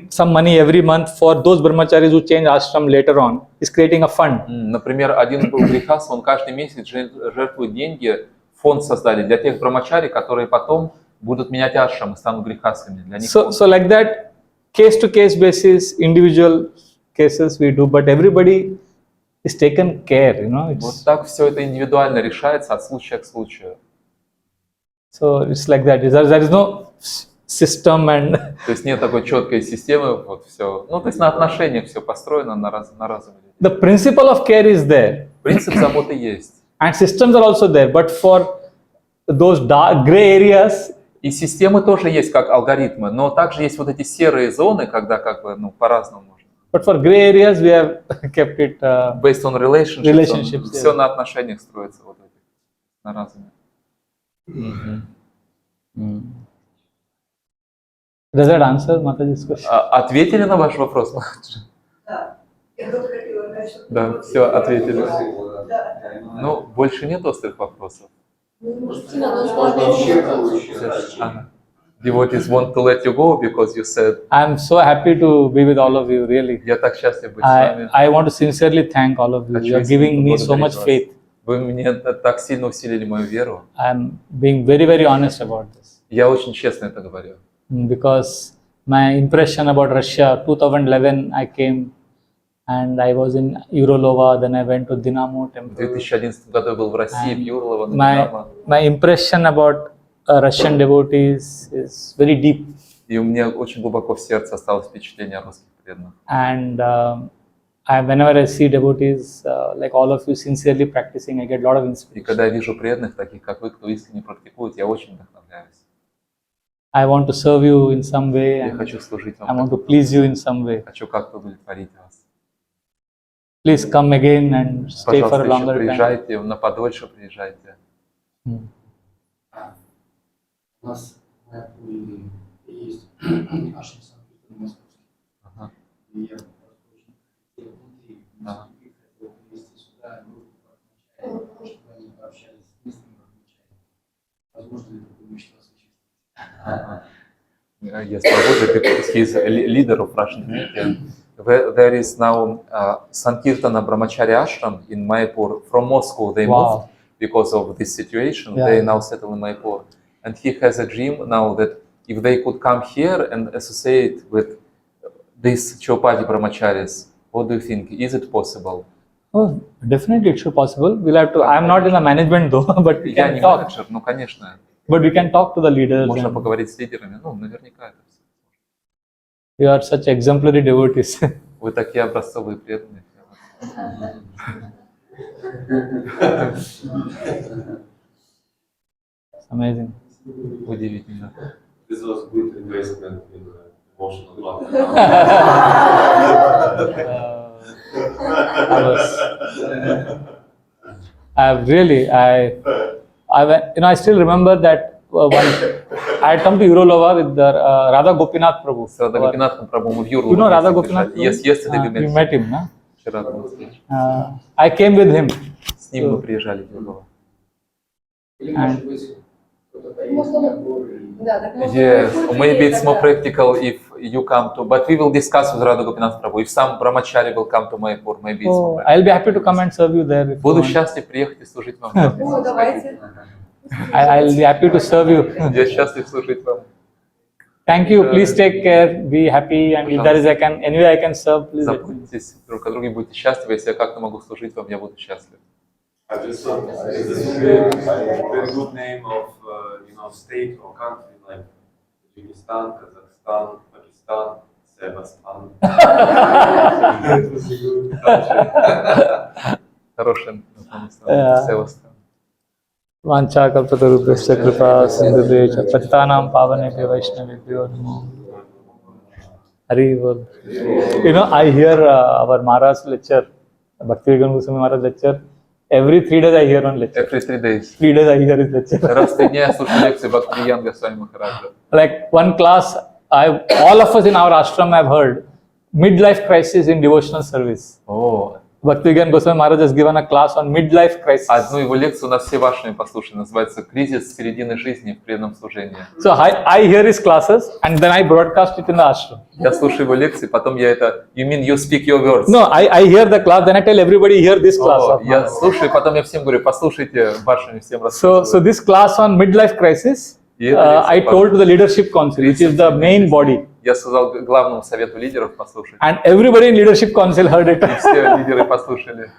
Speaker 3: some money every month for those brahmacharis who change ashram later on. Is creating a fund.
Speaker 1: Например, один грехас, он каждый месяц жертвует деньги, фонд создали для тех брамачари, которые потом будут менять ашрам и станут грехасами. Для них
Speaker 3: So like that, case to case basis, individual cases we do, but everybody is taken care,
Speaker 1: вот
Speaker 3: It's,
Speaker 1: так все это индивидуально решается от случая к случаю.
Speaker 3: so it's like that. There is no system and
Speaker 1: То есть нет такой четкой системы, вот все. Ну, то есть на отношениях все построено, на разуме.
Speaker 3: the principle of care is there,
Speaker 1: Принцип заботы есть.
Speaker 3: and systems are also there. But for those dark gray areas,
Speaker 1: И системы тоже есть как алгоритмы, но также есть вот эти серые зоны, когда как бы, по-разному можно.
Speaker 3: but for gray areas we have kept it.
Speaker 1: Based on relationships,
Speaker 3: Relationships,
Speaker 1: все
Speaker 3: yeah.
Speaker 1: на отношениях строится вот этих, на разуме.
Speaker 3: Does that answer Mataji's question?
Speaker 1: Ответили на ваш вопрос?
Speaker 7: Да. Я тут хотела дальше.
Speaker 1: Да, все, ответили.
Speaker 7: Да.
Speaker 1: Ну, больше нет острых вопросов.
Speaker 4: Кристина, нужно
Speaker 1: Devotees want to let you go because you said,
Speaker 3: I'm so happy to be with all of you. Really,
Speaker 1: я так счастлив быть с вами.
Speaker 3: I want to sincerely thank all of you. You are giving me so much faith.
Speaker 1: Вы мне так сильно усилили мою веру.
Speaker 3: I'm being very, very honest about this.
Speaker 1: Я очень честно это говорю.
Speaker 3: because my impression about Russia, 2011, I came and I was in Eurolova, then I went to Dinamo
Speaker 1: В
Speaker 3: temple.
Speaker 1: 2011 году я был в России, в
Speaker 3: And
Speaker 1: Юрлово, на
Speaker 3: My,
Speaker 1: Динамо.
Speaker 3: my impression about Russian devotees is very deep.
Speaker 1: И у меня очень глубоко в сердце осталось впечатление о русских преданных.
Speaker 3: And whenever I see devotees like all of you sincerely practicing, I get a lot of
Speaker 1: И
Speaker 3: inspiration.
Speaker 1: когда я вижу преданных, таких как вы, кто искренне практикует, я очень вдохновляюсь.
Speaker 3: I want to serve you in some way,
Speaker 1: Я
Speaker 3: and
Speaker 1: хочу служить
Speaker 3: I
Speaker 1: вам,
Speaker 3: want to please you in some way.
Speaker 1: хочу как-то удовлетворить вас.
Speaker 3: Please come again and stay for
Speaker 1: Пожалуйста,
Speaker 3: a
Speaker 1: еще
Speaker 3: longer time.
Speaker 1: приезжайте, на подольше приезжайте.
Speaker 5: У нас в Майапуре есть ашрам Санкт-Петербург московский.
Speaker 1: Ага.
Speaker 5: И я просто очень хотел внутри
Speaker 1: Ага.
Speaker 5: и хотел привести сюда группу брахмачарий, чтобы они пообщались с местными брахмачариями. Возможно ли такое мечта осуществить?
Speaker 1: Yes, Prabhupada, he is a leader of Russian community. There is now Sankirtana Brahmachari Ashram in Mayapur. From Moscow they moved because of this situation.
Speaker 3: Yeah.
Speaker 1: They now settle in Mayapur. And he has a dream now that if they could come here and associate with these Chaupati Brahmacharis, what do you think? Is it possible?
Speaker 3: Oh, definitely it should possible. We'll have to. I'm not in the management though, but we
Speaker 1: Я
Speaker 3: can
Speaker 1: не
Speaker 3: talk.
Speaker 1: менеджер, ну, конечно,
Speaker 3: But we can talk to the leaders.
Speaker 1: можно
Speaker 3: And
Speaker 1: поговорить с лидерами. Ну, наверняка это все.
Speaker 3: you are such exemplary devotees.
Speaker 1: Вы такие образцовые преданные.
Speaker 3: It's amazing.
Speaker 1: Удивительно.
Speaker 2: This was good investment in emotional love.
Speaker 3: I still remember that one. I had come to Eurolova with the Radha Gopinath Prabhu.
Speaker 1: С Радha Гопинатхом Прабhu мы в Юрлу.
Speaker 3: You know Radha Gopinath Prabhu?
Speaker 1: Yes, yesterday we
Speaker 3: You
Speaker 1: met.
Speaker 3: met him, no?
Speaker 1: Вчера была встреча.
Speaker 3: I came with him.
Speaker 1: С ним мы приезжали в Юрлово.
Speaker 5: Или, может быть, кто-то
Speaker 4: Может,
Speaker 5: поедет в
Speaker 4: он-
Speaker 5: Майапур и...
Speaker 4: Да, так может,
Speaker 1: Yes,
Speaker 4: он
Speaker 1: maybe
Speaker 4: приедет
Speaker 1: it's more
Speaker 4: тогда.
Speaker 1: practical if you come to, but we will discuss with Radha Gopinath Prabhu. If some brahmachari will come to Mayapur, maybe it's
Speaker 3: Oh,
Speaker 1: more
Speaker 3: I'll be happy to come and serve you there. If you
Speaker 1: Буду
Speaker 3: want.
Speaker 1: счастлив приехать и служить вам.
Speaker 4: О, давайте.
Speaker 3: I'll be happy to serve you.
Speaker 1: Я счастлив служить вам.
Speaker 3: Thank you. Please take care. Be happy. And if there is any way I can serve, please let me know.
Speaker 1: Заботьтесь друг о друге, будьте счастливы. Если я как-то могу служить вам, я буду счастлив.
Speaker 2: I just thought this is very good name of state or country like Tajikistan, Kazakhstan, Pakistan, Sebastan. It was a good country.
Speaker 1: Хорошее
Speaker 3: Yeah.
Speaker 1: Севастан.
Speaker 3: Vancha kalpatarubhyasya kripa sindhubhya patitanam pavanebhyo vaishnavebhyo namo. Hari Bol. You know, I hear our Maharaj lecture, Bhakti Goswami Maharaj lecture. Every 3 days I hear one lecture.
Speaker 1: Every 3 days.
Speaker 3: 3 days I hear his lecture.
Speaker 1: Раз в 3 дня я слушаю лекции Бхактивидан Госвами Махараджа.
Speaker 3: Like one class, all of us in our ashram have heard midlife crisis in devotional service.
Speaker 1: О,
Speaker 3: Bhakti Goswami Maharaj has given a class on midlife crisis.
Speaker 1: одну его лекцию у нас все вашими послушали. Называется «Кризис середины жизни в преданном служении».
Speaker 3: So I hear his classes and then I broadcast it in the ashram.
Speaker 1: Я слушаю его лекции, потом я это... You mean you speak your words?
Speaker 3: No, I hear the class, then I tell everybody hear this class.
Speaker 1: О,
Speaker 3: of
Speaker 1: я
Speaker 3: Maharaj.
Speaker 1: слушаю, потом я всем говорю, послушайте вашими всем
Speaker 3: So
Speaker 1: рассказываю.
Speaker 3: this class on midlife crisis,
Speaker 1: И эта
Speaker 3: I
Speaker 1: лекция
Speaker 3: told to the leadership council, which is the main body.
Speaker 1: Я сказал главному совету лидеров послушать.
Speaker 3: And everybody in leadership council heard it.
Speaker 1: Все лидеры послушали.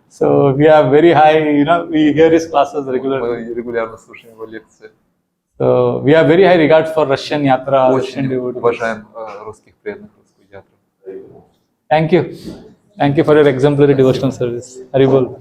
Speaker 3: So we have very high, we hear his classes regularly.
Speaker 1: Мы регулярно слушаем его лекции.
Speaker 3: So we have very high regards for Russian yatra, Russian
Speaker 1: Очень
Speaker 3: devotees.
Speaker 1: уважаем русских преданных, русскую ятру.
Speaker 3: Thank you. Thank you for your exemplary devotional service. Hari Bol.